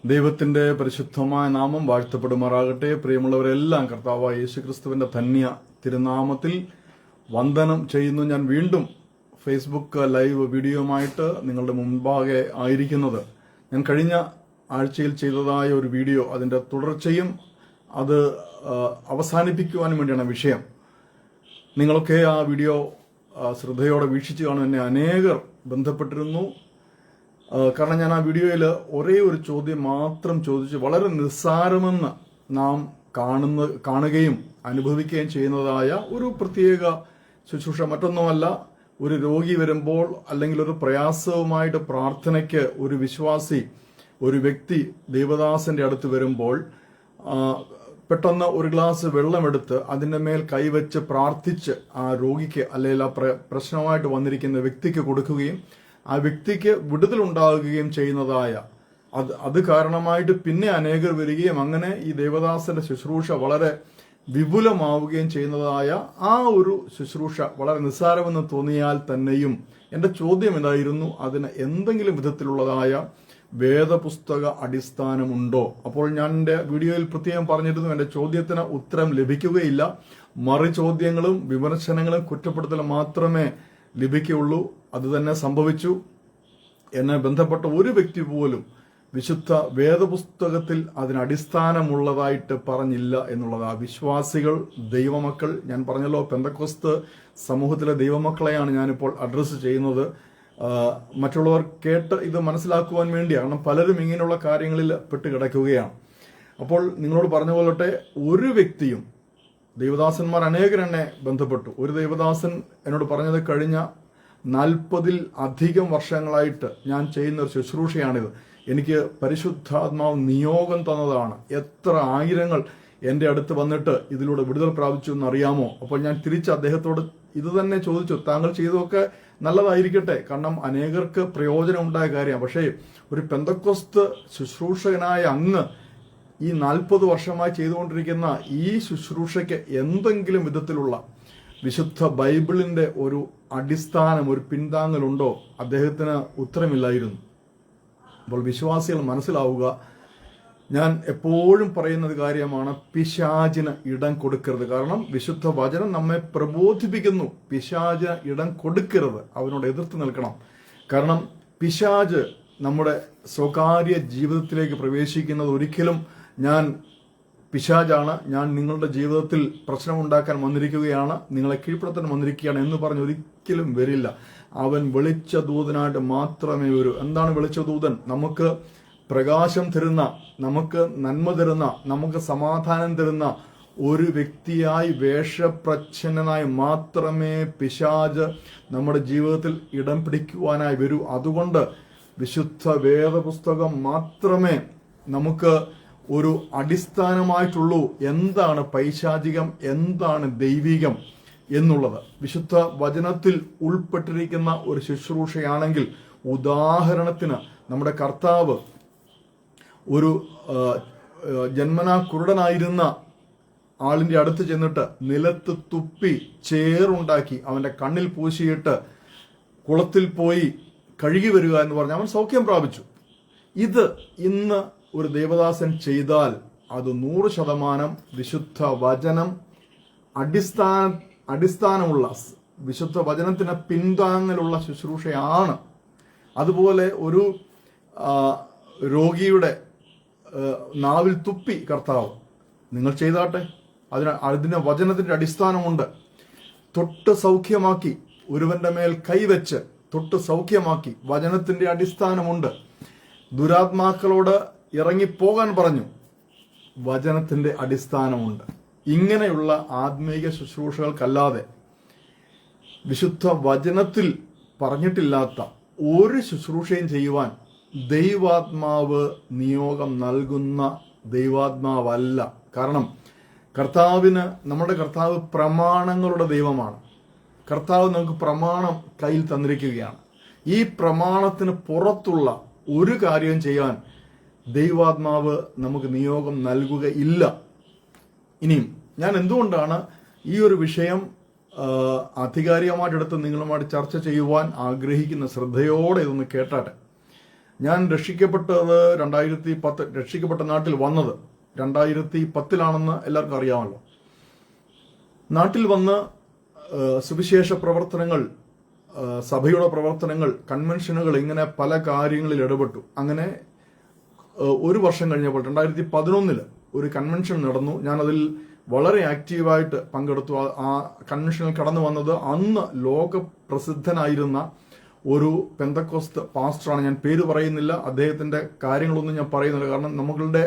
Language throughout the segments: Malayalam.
ദൈവത്തിന്റെ പരിശുദ്ധമായ നാമം വാഴ്ത്തപ്പെടുമാറാകട്ടെ. പ്രിയമുള്ളവരെല്ലാം കർത്താവായ യേശുക്രിസ്തുവിന്റെ ധന്യ തിരുനാമത്തിൽ വന്ദനം ചെയ്യുന്നു. ഞാൻ വീണ്ടും ഫേസ്ബുക്ക് ലൈവ് വീഡിയോയുമായിട്ട് നിങ്ങളുടെ മുൻപാകെ ആയിരിക്കുന്നത്. ഞാൻ കഴിഞ്ഞ ആഴ്ചയിൽ ചെയ്തതായ ഒരു വീഡിയോ, അതിന്റെ തുടർച്ചയും അത് അവസാനിപ്പിക്കുവാനും വേണ്ടിയാണ് വിഷയം. നിങ്ങളൊക്കെ ആ വീഡിയോ ശ്രദ്ധയോടെ വീക്ഷിച്ചു കാണും. എന്നെ അനേകർ ബന്ധപ്പെട്ടിരുന്നു. കാരണം ഞാൻ ആ വീഡിയോയിൽ ഒരേ ഒരു ചോദ്യം മാത്രം ചോദിച്ച് വളരെ നിസ്സാരമെന്ന് നാം കാണുകയും അനുഭവിക്കുകയും ചെയ്യുന്നതായ ഒരു പ്രത്യേക ശുശ്രൂഷ മറ്റൊന്നുമല്ല. ഒരു രോഗി വരുമ്പോൾ അല്ലെങ്കിൽ ഒരു പ്രയാസവുമായിട്ട് പ്രാർത്ഥനയ്ക്ക് ഒരു വിശ്വാസി, ഒരു വ്യക്തി ദൈവദാസന്റെ അടുത്ത് വരുമ്പോൾ പെട്ടെന്ന് ഒരു ഗ്ലാസ് വെള്ളമെടുത്ത് അതിന്റെ മേൽ കൈവച്ച് പ്രാർത്ഥിച്ച് ആ രോഗിക്ക് അല്ലെങ്കിൽ ആ പ്രശ്നമായിട്ട് വന്നിരിക്കുന്ന വ്യക്തിക്ക് കൊടുക്കുകയും ആ വ്യക്തിക്ക് വിടുതലുണ്ടാകുകയും ചെയ്യുന്നതായ അത് കാരണമായിട്ട് പിന്നെ അനേകർ വരികയും അങ്ങനെ ഈ ദേവദാസന്റെ ശുശ്രൂഷ വളരെ വിപുലമാവുകയും ചെയ്യുന്നതായ ആ ഒരു ശുശ്രൂഷ വളരെ നിസ്സാരമെന്ന് തോന്നിയാൽ തന്നെയും എന്റെ ചോദ്യം ഇതായിരുന്നു, അതിന് എന്തെങ്കിലും വിധത്തിലുള്ളതായ വേദപുസ്തക അടിസ്ഥാനമുണ്ടോ? അപ്പോൾ ഞാൻ എന്റെ വീഡിയോയിൽ പ്രത്യേകം പറഞ്ഞിരുന്നു, എന്റെ ചോദ്യത്തിന് ഉത്തരം ലഭിക്കുകയില്ല. മറു ചോദ്യങ്ങളും വിമർശനങ്ങളും കുറ്റപ്പെടുത്തലും മാത്രമേ ലഭിക്കുകയുള്ളൂ. അത് തന്നെ സംഭവിച്ചു. എന്നെ ബന്ധപ്പെട്ട ഒരു വ്യക്തി പോലും വിശുദ്ധ വേദപുസ്തകത്തിൽ അതിനടിസ്ഥാനമുള്ളതായിട്ട് പറഞ്ഞില്ല എന്നുള്ളതാ. വിശ്വാസികൾ, ദൈവമക്കൾ, ഞാൻ പറഞ്ഞല്ലോ പെന്തക്കോസ്ത് സമൂഹത്തിലെ ദൈവമക്കളെയാണ് ഞാനിപ്പോൾ അഡ്രസ്സ് ചെയ്യുന്നത്. മറ്റുള്ളവർ കേട്ട് ഇത് മനസ്സിലാക്കുവാൻ വേണ്ടിയാണ്. കാരണം പലരും ഇങ്ങനെയുള്ള കാര്യങ്ങളിൽ പെട്ട് കിടക്കുകയാണ്. അപ്പോൾ നിങ്ങളോട് പറഞ്ഞ പോലട്ടെ, ഒരു വ്യക്തിയും, ദൈവദാസന്മാർ അനേകർ എന്നെ ബന്ധപ്പെട്ടു. ഒരു ദൈവദാസൻ എന്നോട് പറഞ്ഞത്, കഴിഞ്ഞ 40 അധികം വർഷങ്ങളായിട്ട് ഞാൻ ചെയ്യുന്ന ഒരു ശുശ്രൂഷയാണിത്. എനിക്ക് പരിശുദ്ധാത്മാവ് നിയോഗം തന്നതാണ്. എത്ര ആയിരങ്ങൾ എൻ്റെ അടുത്ത് വന്നിട്ട് ഇതിലൂടെ വിടുതൽ പ്രാപിച്ചു എന്നറിയാമോ? അപ്പോൾ ഞാൻ തിരിച്ച് അദ്ദേഹത്തോട് ഇത് തന്നെ ചോദിച്ചു, താങ്കൾ ചെയ്തതൊക്കെ നല്ലതായിരിക്കട്ടെ, കാരണം അനേകർക്ക് പ്രയോജനം ഉണ്ടായ കാര്യമാണ്. പക്ഷേ ഒരു പെന്തക്കോസ്ത് ശുശ്രൂഷകനായ അങ്ങ് ഈ 40 വർഷമായി ചെയ്തുകൊണ്ടിരിക്കുന്ന ഈ ശുശ്രൂഷയ്ക്ക് എന്തെങ്കിലും വിധത്തിലുള്ള വിശുദ്ധ ബൈബിളിന്റെ ഒരു അടിസ്ഥാനം, ഒരു പിന്താങ്ങലുണ്ടോ? അദ്ദേഹത്തിന് ഉത്തരമില്ലായിരുന്നു. അപ്പോൾ വിശ്വാസികൾ മനസ്സിലാവുക, ഞാൻ എപ്പോഴും പറയുന്നത് കാര്യമാണ്, പിശാചിന് ഇടം കൊടുക്കരുത്. കാരണം വിശുദ്ധ വചനം നമ്മെ പ്രബോധിപ്പിക്കുന്നു, പിശാചിന് ഇടം കൊടുക്കരുത്, അവനോട് എതിർത്ത് നിൽക്കണം. കാരണം പിശാച് നമ്മുടെ സ്വകാര്യ ജീവിതത്തിലേക്ക് പ്രവേശിക്കുന്നത് ഒരിക്കലും ഞാൻ പിശാചാണ്, ഞാൻ നിങ്ങളുടെ ജീവിതത്തിൽ പ്രശ്നമുണ്ടാക്കാൻ വന്നിരിക്കുകയാണ്, നിങ്ങളെ കീഴ്പ്പെടുത്താൻ വന്നിരിക്കുകയാണ് എന്ന് പറഞ്ഞ് ഒരിക്കലും വരില്ല. അവൻ വെളിച്ച ദൂതനായിട്ട് മാത്രമേ വരൂ. എന്താണ് വെളിച്ച ദൂതൻ? നമുക്ക് പ്രകാശം തരുന്ന, നമുക്ക് നന്മ തരുന്ന, നമുക്ക് സമാധാനം തരുന്ന ഒരു വ്യക്തിയായി, വേഷപ്രച്ഛന്നനായി മാത്രമേ പിശാച് നമ്മുടെ ജീവിതത്തിൽ ഇടം പിടിക്കുവാനായി വരൂ. അതുകൊണ്ട് വിശുദ്ധ വേദപുസ്തകം മാത്രമേ നമുക്ക് ഒരു അടിസ്ഥാനമായിട്ടുള്ളൂ. എന്താണ് പൈശാചികം, എന്താണ് ദൈവികം എന്നുള്ളത് വിശുദ്ധ വചനത്തിൽ ഉൾപ്പെട്ടിരിക്കുന്ന ഒരു ശുശ്രൂഷയാണെങ്കിൽ, ഉദാഹരണത്തിന് നമ്മുടെ കർത്താവ് ഒരു ജന്മനാ കുരുടനായിരുന്ന ആളിന്റെ അടുത്ത് ചെന്നിട്ട് നിലത്ത് തുപ്പി ചേറുണ്ടാക്കി അവന്റെ കണ്ണിൽ പൂശിയിട്ട് കുളത്തിൽ പോയി കഴുകി വരിക എന്ന് പറഞ്ഞ് അവൻ സൗഖ്യം പ്രാപിച്ചു. ഇത് ഇന്ന് ഒരു ദേവദാസൻ ചെയ്താൽ അത് 100% വിശുദ്ധ വചനം അടിസ്ഥാനമുള്ള, വിശുദ്ധ വചനത്തിന് പിന്താങ്ങലുള്ള ശുശ്രൂഷയാണ്. അതുപോലെ ഒരു രോഗിയുടെ നാവിൽ തുപ്പി കർത്താവ്, നിങ്ങൾ ചെയ്താട്ടെ, അതിന് വചനത്തിന്റെ അടിസ്ഥാനമുണ്ട്. തൊട്ട് സൗഖ്യമാക്കി, ഒരുവന്റെ മേൽ കൈവച്ച് തൊട്ട് സൗഖ്യമാക്കി, വചനത്തിന്റെ അടിസ്ഥാനമുണ്ട്. ദുരാത്മാക്കളോട് ഇറങ്ങിപ്പോകാൻ പറഞ്ഞു, വചനത്തിന്റെ അടിസ്ഥാനമുണ്ട്. ഇങ്ങനെയുള്ള ആത്മീയ ശുശ്രൂഷകൾക്കല്ലാതെ വിശുദ്ധ വചനത്തിൽ പറഞ്ഞിട്ടില്ലാത്ത ഒരു ശുശ്രൂഷയും ചെയ്യുവാൻ ദൈവാത്മാവ് നിയോഗം നൽകുന്ന ദൈവാത്മാവല്ല. കാരണം നമ്മുടെ കർത്താവ് പ്രമാണങ്ങളുടെ ദൈവമാണ്. കർത്താവ് നമുക്ക് പ്രമാണം കയ്യിൽ തന്നിരിക്കുകയാണ്. ഈ പ്രമാണത്തിന് പുറത്തുള്ള ഒരു കാര്യം ചെയ്യാൻ ദൈവാത്മാവ് നമുക്ക് നിയോഗം നൽകുകയില്ല. ഇനിയും ഞാൻ എന്തുകൊണ്ടാണ് ഈ ഒരു വിഷയം ആധികാരികമായിട്ടെടുത്ത് നിങ്ങളുമായിട്ട് ചർച്ച ചെയ്യുവാൻ ആഗ്രഹിക്കുന്ന, ശ്രദ്ധയോടെ ഇതൊന്ന് കേട്ടാട്ടെ. ഞാൻ രക്ഷിക്കപ്പെട്ടത് 2010, രക്ഷിക്കപ്പെട്ട നാട്ടിൽ വന്നത് 2010 എല്ലാവർക്കും അറിയാമല്ലോ. നാട്ടിൽ വന്ന് സുവിശേഷ പ്രവർത്തനങ്ങൾ, സഭയുടെ പ്രവർത്തനങ്ങൾ, കൺവെൻഷനുകൾ, ഇങ്ങനെ പല കാര്യങ്ങളിൽ ഇടപെട്ടു. അങ്ങനെ ഒരു വർഷം കഴിഞ്ഞപ്പോൾ 2011 ഒരു കൺവെൻഷൻ നടന്നു. ഞാനതിൽ വളരെ ആക്റ്റീവായിട്ട് പങ്കെടുത്തു. ആ കൺവെൻഷനിൽ കടന്നു വന്നത് അന്ന് ലോക പ്രസിദ്ധനായിരുന്ന ഒരു പെന്തക്കോസ്ത് പാസ്റ്ററാണ്. ഞാൻ പേര് പറയുന്നില്ല, അദ്ദേഹത്തിന്റെ കാര്യങ്ങളൊന്നും ഞാൻ പറയുന്നില്ല, കാരണം നമ്മളുടെ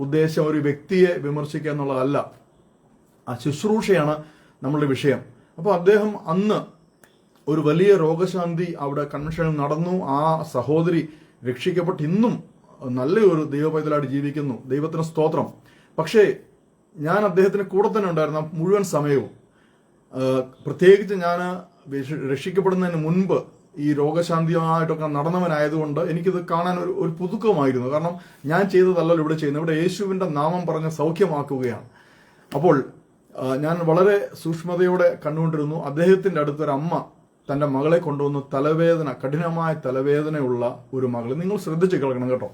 ഉദ്ദേശം ഒരു വ്യക്തിയെ വിമർശിക്കുക എന്നുള്ളതല്ല, ആ ശുശ്രൂഷയാണ് നമ്മളുടെ വിഷയം. അപ്പോൾ അദ്ദേഹം അന്ന് ഒരു വലിയ രോഗശാന്തി അവിടെ കൺവെൻഷനിൽ നടന്നു. ആ സഹോദരി രക്ഷിക്കപ്പെട്ട് ഇന്നും നല്ലൊരു ദൈവപൈതലായിട്ട് ജീവിക്കുന്നു. ദൈവത്തിന് സ്തോത്രം. പക്ഷേ ഞാൻ അദ്ദേഹത്തിന് കൂടെ തന്നെ ഉണ്ടായിരുന്ന മുഴുവൻ സമയവും, പ്രത്യേകിച്ച് ഞാൻ രക്ഷിക്കപ്പെടുന്നതിന് മുൻപ് ഈ രോഗശാന്തിയായിട്ടൊക്കെ നടന്നവനായതുകൊണ്ട് എനിക്കിത് കാണാൻ ഒരു പുതുക്കമായിരുന്നു. കാരണം ഞാൻ ചെയ്തതല്ലല്ലോ ഇവിടെ ചെയ്യുന്നത്, ഇവിടെ യേശുവിന്റെ നാമം പറഞ്ഞ് സൗഖ്യമാക്കുകയാണ്. അപ്പോൾ ഞാൻ വളരെ സൂക്ഷ്മതയോടെ കണ്ടുകൊണ്ടിരുന്നു. അദ്ദേഹത്തിന്റെ അടുത്തൊരു അമ്മ തന്റെ മകളെ കൊണ്ടുവന്ന് തലവേദന, കഠിനമായ തലവേദനയുള്ള ഒരു മകൾ, നിങ്ങൾ ശ്രദ്ധിച്ച് കേൾക്കണം കേട്ടോ.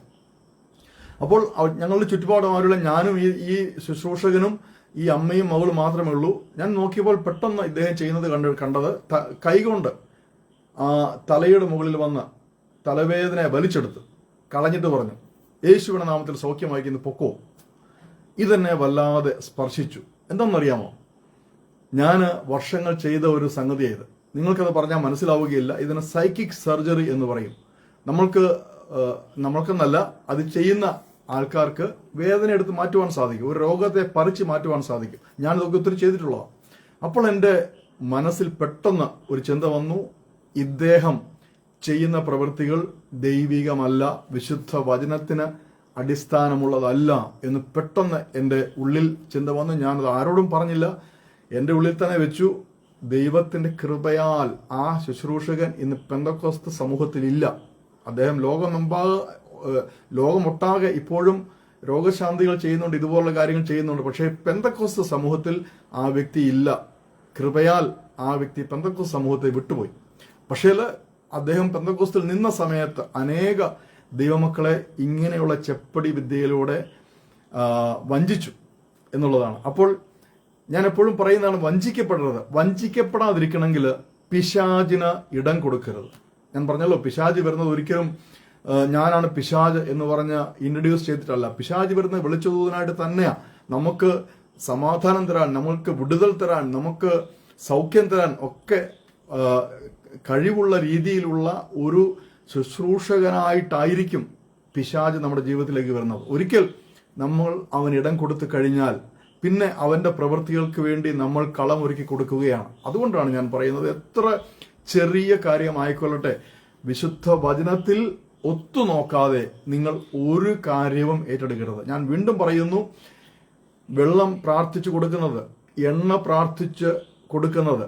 അപ്പോൾ ഞങ്ങളുടെ ചുറ്റുപാടുമാരുള്ള ഞാനും ഈ ശുശ്രൂഷകനും ഈ അമ്മയും മകളും മാത്രമേ ഉള്ളൂ. ഞാൻ നോക്കിയപ്പോൾ പെട്ടെന്ന് ഇദ്ദേഹം ചെയ്യുന്നത് കണ്ടത് കൈകൊണ്ട് തലയുടെ മുകളിൽ വന്ന് തലവേദനയെ വലിച്ചെടുത്ത് കളഞ്ഞിട്ട് പറഞ്ഞു, യേശുവിന്റെ നാമത്തിൽ സൗഖ്യമായിരിക്കുന്നു, പൊക്കോ. ഇതെന്നെ വല്ലാതെ സ്പർശിച്ചു. എന്താണെന്നറിയാമോ, ഞാൻ വർഷങ്ങൾ ചെയ്ത ഒരു സംഗതിയായത്. നിങ്ങൾക്കത് പറഞ്ഞാൽ മനസ്സിലാവുകയില്ല. ഇതിന് സൈക്കിക് സർജറി എന്ന് പറയും. നമ്മൾക്കെന്നല്ല, അത് ചെയ്യുന്ന ആൾക്കാർക്ക് വേദന എടുത്ത് മാറ്റുവാൻ സാധിക്കും, ഒരു രോഗത്തെ പറിച്ച് മാറ്റുവാൻ സാധിക്കും. ഞാനിതൊക്കെ ഒത്തിരി ചെയ്തിട്ടുള്ളതാണ്. അപ്പോൾ എൻ്റെ മനസ്സിൽ പെട്ടെന്ന് ഒരു ചിന്ത വന്നു, ഇദ്ദേഹം ചെയ്യുന്ന പ്രവൃത്തികൾ ദൈവികമല്ല, വിശുദ്ധ വചനത്തിന് അടിസ്ഥാനമുള്ളതല്ല എന്ന് പെട്ടെന്ന് എൻ്റെ ഉള്ളിൽ ചിന്ത വന്നു. ഞാനത് ആരോടും പറഞ്ഞില്ല, എൻ്റെ ഉള്ളിൽ തന്നെ വെച്ചു. ദൈവത്തിന്റെ കൃപയാൽ ആ ശുശ്രൂഷകൻ ഇന്ന് പെന്തക്കോസ്ത് സമൂഹത്തിലില്ല. അദ്ദേഹം ലോകമൊട്ടാകെ ഇപ്പോഴും രോഗശാന്തികൾ ചെയ്യുന്നുണ്ട്, ഇതുപോലുള്ള കാര്യങ്ങൾ ചെയ്യുന്നുണ്ട്. പക്ഷേ പെന്തക്കോസ്ത് സമൂഹത്തിൽ ആ വ്യക്തി ഇല്ല. കൃപയാൽ ആ വ്യക്തി പെന്തക്കോസ്ത് സമൂഹത്തെ വിട്ടുപോയി. പക്ഷേ അദ്ദേഹം പെന്തക്കോസ്തിൽ നിന്ന സമയത്ത് അനേക ദൈവമക്കളെ ഇങ്ങനെയുള്ള ചെപ്പടി വിദ്യയിലൂടെ വഞ്ചിച്ചു എന്നുള്ളതാണ്. അപ്പോൾ ഞാൻ എപ്പോഴും പറയുന്നതാണ്, വഞ്ചിക്കപ്പെടാതിരിക്കണമെങ്കിൽ പിശാചിന് ഇടം കൊടുക്കരുത്. ഞാൻ പറഞ്ഞല്ലോ, പിശാച് വരുന്നത് ഒരിക്കലും ഞാനാണ് പിശാച് എന്ന് പറഞ്ഞ് ഇൻട്രൊഡ്യൂസ് ചെയ്തിട്ടല്ല. പിശാച് വരുന്നത് വെളിച്ചതൂതനായിട്ട് തന്നെയാ. നമുക്ക് സമാധാനം തരാൻ, നമുക്ക് വിടുതൽ തരാൻ, നമുക്ക് സൗഖ്യം തരാൻ ഒക്കെ കഴിവുള്ള രീതിയിലുള്ള ഒരു ശുശ്രൂഷകനായിട്ടായിരിക്കും പിശാച് നമ്മുടെ ജീവിതത്തിലേക്ക് വരുന്നത്. ഒരിക്കൽ നമ്മൾ അവൻ ഇടം കൊടുത്തു കഴിഞ്ഞാൽ പിന്നെ അവന്റെ പ്രവൃത്തികൾക്ക് വേണ്ടി നമ്മൾ കളമൊരുക്കി കൊടുക്കുകയാണ്. അതുകൊണ്ടാണ് ഞാൻ പറയുന്നത്, എത്ര ചെറിയ കാര്യമായിക്കൊള്ളട്ടെ, വിശുദ്ധ വചനത്തിൽ ഒത്തുനോക്കാതെ നിങ്ങൾ ഒരു കാര്യവും ഏറ്റെടുക്കരുത്. ഞാൻ വീണ്ടും പറയുന്നു, വെള്ളം പ്രാർത്ഥിച്ചു കൊടുക്കുന്നത്, എണ്ണ പ്രാർത്ഥിച്ച് കൊടുക്കുന്നത്,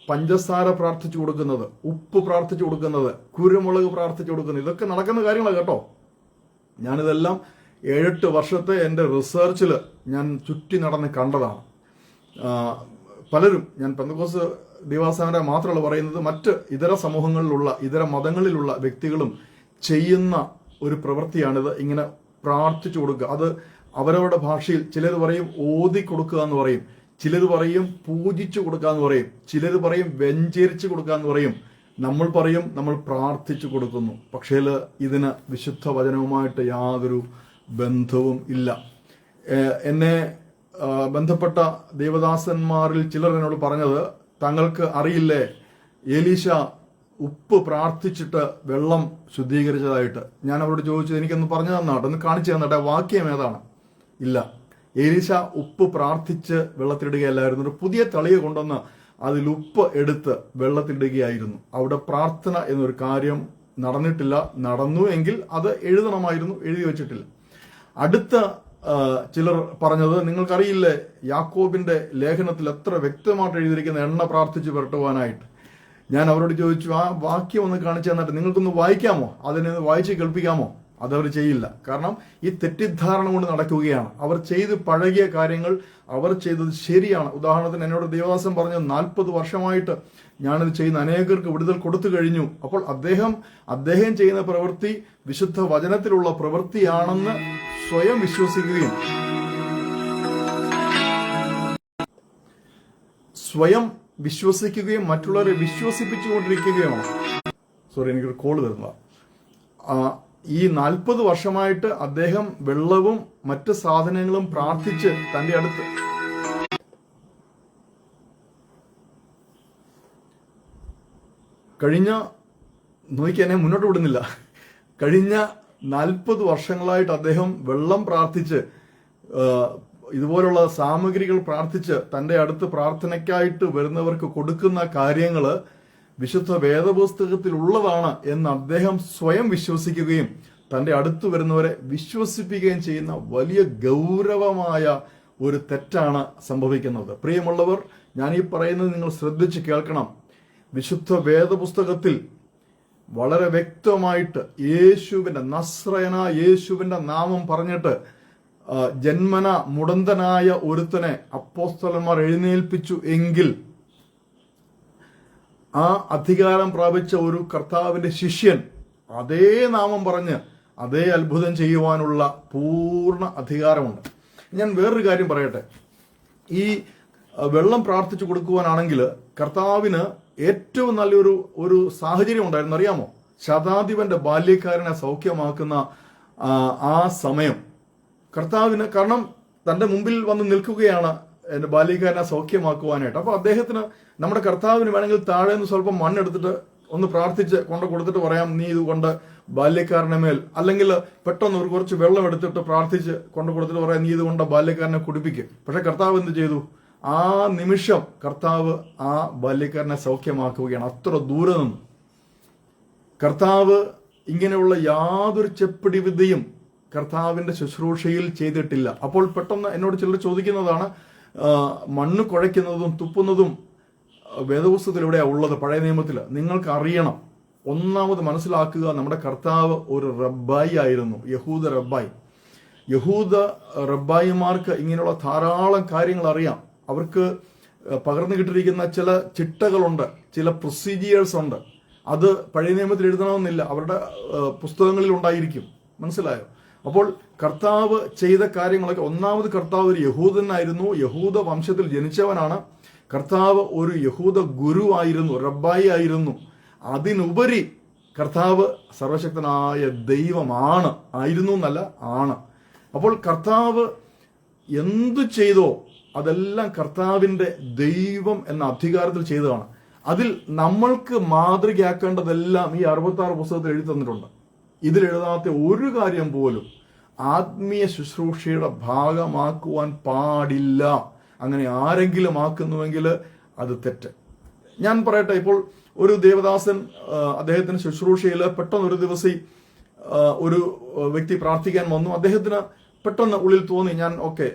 പഞ്ചസാര പ്രാർത്ഥിച്ചു കൊടുക്കുന്നത്, ഉപ്പ് പ്രാർത്ഥിച്ചു കൊടുക്കുന്നത്, കുരുമുളക് പ്രാർത്ഥിച്ചു കൊടുക്കുന്നത്, ഇതൊക്കെ നടക്കുന്ന കാര്യങ്ങളാണ് കേട്ടോ. ഞാനിതെല്ലാം 7-8 വർഷത്തെ എൻ്റെ റിസർച്ചിൽ ഞാൻ ചുറ്റി നടന്ന് കണ്ടതാണ്. പലരും, ഞാൻ പെന്തക്കോസ്ത് ദൈവസഭയുടെ മാത്രമല്ല പറയുന്നത്, മറ്റ് ഇതര സമൂഹങ്ങളിലുള്ള, ഇതര മതങ്ങളിലുള്ള വ്യക്തികളും ചെയ്യുന്ന ഒരു പ്രവൃത്തിയാണിത്. ഇങ്ങനെ പ്രാർത്ഥിച്ചു കൊടുക്കുക. അത് അവരവരുടെ ഭാഷയിൽ ചിലർ പറയും ഓതി കൊടുക്കുക എന്ന് പറയും, ചിലർ പറയും പൂജിച്ചു കൊടുക്കുക എന്ന് പറയും, ചിലർ പറയും വെഞ്ചരിച്ചു കൊടുക്കുക എന്ന് പറയും. നമ്മൾ പറയും നമ്മൾ പ്രാർത്ഥിച്ചു കൊടുക്കുന്നു. പക്ഷേ ഇതിന് വിശുദ്ധ വചനവുമായിട്ട് യാതൊരു ബന്ധവും ഇല്ല. എന്നെ ബന്ധപ്പെട്ട ദേവദാസന്മാരിൽ ചിലർ എന്നോട് പറഞ്ഞത്, തങ്ങൾക്ക് അറിയില്ലേ എലീശ ഉപ്പ് പ്രാർത്ഥിച്ചിട്ട് വെള്ളം ശുദ്ധീകരിച്ചതായിട്ട്. ഞാൻ അവരോട് ചോദിച്ചത്, എനിക്കൊന്ന് പറഞ്ഞു തന്നാട്ടെ, ഒന്ന് കാണിച്ചു തന്നാട്ടെ, വാക്യം ഏതാണ്? ഇല്ല, എലീശ ഉപ്പ് പ്രാർത്ഥിച്ച് വെള്ളത്തിലിടുകയല്ലായിരുന്നു, ഒരു പുതിയ തളിക കൊണ്ടുവന്ന് അതിൽ ഉപ്പ് എടുത്ത് വെള്ളത്തിലിടുകയായിരുന്നു. അവിടെ പ്രാർത്ഥന എന്നൊരു കാര്യം നടന്നിട്ടില്ല. നടന്നു എങ്കിൽ അത് എഴുതണമായിരുന്നു, എഴുതി വെച്ചിട്ടില്ല. അടുത്ത ചിലർ പറഞ്ഞത്, നിങ്ങൾക്കറിയില്ലേ യാക്കോബിന്റെ ലേഖനത്തിൽ എത്ര വ്യക്തമായിട്ട് എഴുതിയിരിക്കുന്ന എണ്ണ പ്രാർത്ഥിച്ച് പുരട്ടുവാനായിട്ട്. ഞാൻ അവരോട് ചോദിച്ചു, ആ വാക്യം ഒന്ന് കാണിച്ചു തന്നിട്ട് നിങ്ങൾക്കൊന്ന് വായിക്കാമോ, അതിനെ വായിച്ച് കേൾപ്പിക്കാമോ? അതവർ ചെയ്യില്ല. കാരണം ഈ തെറ്റിദ്ധാരണ കൊണ്ട് നടക്കുകയാണ്. അവർ ചെയ്ത് പഴകിയ കാര്യങ്ങൾ അവർ ചെയ്തത് ശരിയാണ്. ഉദാഹരണത്തിന് എന്നോട് ദേവദാസൻ പറഞ്ഞു, 40 വർഷമായിട്ട് ഞാനിത് ചെയ്യുന്ന അനേകർക്ക് വിടുതൽ കൊടുത്തു കഴിഞ്ഞു. അപ്പോൾ അദ്ദേഹം ചെയ്യുന്ന പ്രവൃത്തി വിശുദ്ധ വചനത്തിലുള്ള പ്രവൃത്തിയാണെന്ന് സ്വയം വിശ്വസിക്കുകയും മറ്റുള്ളവരെ വിശ്വസിപ്പിച്ചുകൊണ്ടിരിക്കുകയാണ്. എനിക്കൊരു കോള് തരുന്ന ഈ 40 വർഷമായിട്ട് അദ്ദേഹം വെള്ളവും മറ്റ് സാധനങ്ങളും പ്രാർത്ഥിച്ച് തന്റെ അടുത്ത് എന്നെ മുന്നോട്ട് വിടുന്നില്ല. കഴിഞ്ഞ 40 വർഷങ്ങളായിട്ട് അദ്ദേഹം വെള്ളം പ്രാർത്ഥിച്ച് ഇതുപോലുള്ള സാമഗ്രികൾ പ്രാർത്ഥിച്ച് തന്റെ അടുത്ത് പ്രാർത്ഥനയ്ക്കായിട്ട് വരുന്നവർക്ക് കൊടുക്കുന്ന കാര്യങ്ങള് വിശുദ്ധ വേദപുസ്തകത്തിൽ ഉള്ളതാണ് എന്ന് അദ്ദേഹം സ്വയം വിശ്വസിക്കുകയും തന്റെ അടുത്ത് വരുന്നവരെ വിശ്വസിപ്പിക്കുകയും ചെയ്യുന്ന വലിയ ഗൗരവമായ ഒരു തെറ്റാണ് സംഭവിക്കുന്നത്. പ്രിയമുള്ളവർ, ഞാൻ ഈ പറയുന്നത് നിങ്ങൾ ശ്രദ്ധിച്ച് കേൾക്കണം. വിശുദ്ധ വേദപുസ്തകത്തിൽ വളരെ വ്യക്തമായിട്ട് നസ്രയന യേശുവിന്റെ നാമം പറഞ്ഞിട്ട് ജന്മന മുടന്തനായ ഒരുത്തനെ അപ്പോസ്തലന്മാർ എഴുന്നേൽപ്പിച്ചു എങ്കിൽ ആ അധികാരം പ്രാപിച്ച ഒരു കർത്താവിന്റെ ശിഷ്യൻ അതേ നാമം പറഞ്ഞ് അതേ അത്ഭുതം ചെയ്യുവാനുള്ള പൂർണ്ണ അധികാരമുണ്ട്. ഞാൻ വേറൊരു കാര്യം പറയട്ടെ. ഈ വെള്ളം പ്രാർത്ഥിച്ചു കൊടുക്കുവാനാണെങ്കിൽ കർത്താവിന് ഏറ്റവും നല്ലൊരു സാഹചര്യം ഉണ്ടായിരുന്നു. അറിയാമോ? ശതാധിപന്റെ ബാല്യക്കാരനെ സൗഖ്യമാക്കുന്ന ആ സമയം കർത്താവിന്, കാരണം തന്റെ മുമ്പിൽ വന്ന് നിൽക്കുകയാണ് എന്റെ ബാല്യക്കാരനെ സൗഖ്യമാക്കുവാനായിട്ട്. അപ്പൊ അദ്ദേഹത്തിന്, നമ്മുടെ കർത്താവിന് വേണമെങ്കിൽ താഴെ നിന്ന് സ്വല്പം മണ്ണെടുത്തിട്ട് ഒന്ന് പ്രാർത്ഥിച്ച് കൊണ്ട് കൊടുത്തിട്ട് പറയാം, നീ ഇതുകൊണ്ട് ബാല്യക്കാരനെ മേൽ, അല്ലെങ്കിൽ പെട്ടെന്ന് ഒരു കുറച്ച് വെള്ളം എടുത്തിട്ട് പ്രാർത്ഥിച്ച് കൊണ്ട് കൊടുത്തിട്ട് പറയാം, നീ ഇതുകൊണ്ട് ബാല്യക്കാരനെ കുടിപ്പിക്കും. പക്ഷെ കർത്താവ് എന്ത് ചെയ്തു? ആ നിമിഷം കർത്താവ് ആ ബാല്യക്കാരനെ സൗഖ്യമാക്കുകയാണ്. അത്ര ദൂരെ നിന്ന് കർത്താവ് ഇങ്ങനെയുള്ള യാതൊരു ചെപ്പിടി വിദ്യയും കർത്താവിന്റെ ശുശ്രൂഷയിൽ ചെയ്തിട്ടില്ല. അപ്പോൾ പെട്ടെന്ന് എന്നോട് ചിലർ ചോദിക്കുന്നതാണ്, മണ്ണ് കുഴയ്ക്കുന്നതും തുപ്പുന്നതും വേദപുസ്തകത്തിൽ എവിടെയാണ് ഉള്ളത്? പഴയ നിയമത്തിൽ. നിങ്ങൾക്ക് അറിയണം, ഒന്നാമത് മനസ്സിലാക്കുക, നമ്മുടെ കർത്താവ് ഒരു റബ്ബായി ആയിരുന്നു, യഹൂദ റബ്ബായി. യഹൂദ റബ്ബായിമാർക്ക് ഇങ്ങനെയുള്ള ധാരാളം കാര്യങ്ങൾ അറിയാം. അവർക്ക് പകർന്നു കിട്ടിയിരിക്കുന്ന ചില ചിട്ടകളുണ്ട്, ചില പ്രൊസീജിയേഴ്സ് ഉണ്ട്. അത് പഴയ നിയമത്തിൽ എഴുതണമെന്നില്ല, അവരുടെ പുസ്തകങ്ങളിൽ ഉണ്ടായിരിക്കും. മനസ്സിലായോ? അപ്പോൾ കർത്താവ് ചെയ്ത കാര്യങ്ങളൊക്കെ, ഒന്നാമത് കർത്താവ് ഒരു യഹൂദനായിരുന്നു, യഹൂദ വംശത്തിൽ ജനിച്ചവനാണ്. കർത്താവ് ഒരു യഹൂദ ഗുരുവായിരുന്നു, റബ്ബായി ആയിരുന്നു. അതിനുപരി കർത്താവ് സർവശക്തനായ ദൈവമാണ്. ആയിരുന്നു എന്നല്ല, ആണ്. അപ്പോൾ കർത്താവ് എന്തു ചെയ്തോ അതെല്ലാം കർത്താവിന്റെ ദൈവം എന്ന അധികാരത്തിൽ ചെയ്തതാണ്. അതിൽ നമ്മൾക്ക് മാതൃകയാക്കേണ്ടതെല്ലാം ഈ 66 പുസ്തകത്തിൽ എഴുതി തന്നിട്ടുണ്ട്. ഇതിലെഴുതാത്ത ഒരു കാര്യം പോലും ആത്മീയ ശുശ്രൂഷയുടെ ഭാഗമാക്കുവാൻ പാടില്ല. അങ്ങനെ ആരെങ്കിലും ആക്കുന്നുവെങ്കിൽ അത് തെറ്റ്. ഞാൻ പറയട്ടെ, ഇപ്പോൾ ഒരു ദേവദാസൻ അദ്ദേഹത്തിന് ശുശ്രൂഷയിൽ പെട്ടെന്ന് ഒരു ദിവസം ഒരു വ്യക്തി പ്രാർത്ഥിക്കാൻ വന്നു. അദ്ദേഹത്തിന് പെട്ടെന്ന് ഉള്ളിൽ തോന്നി, ഞാൻ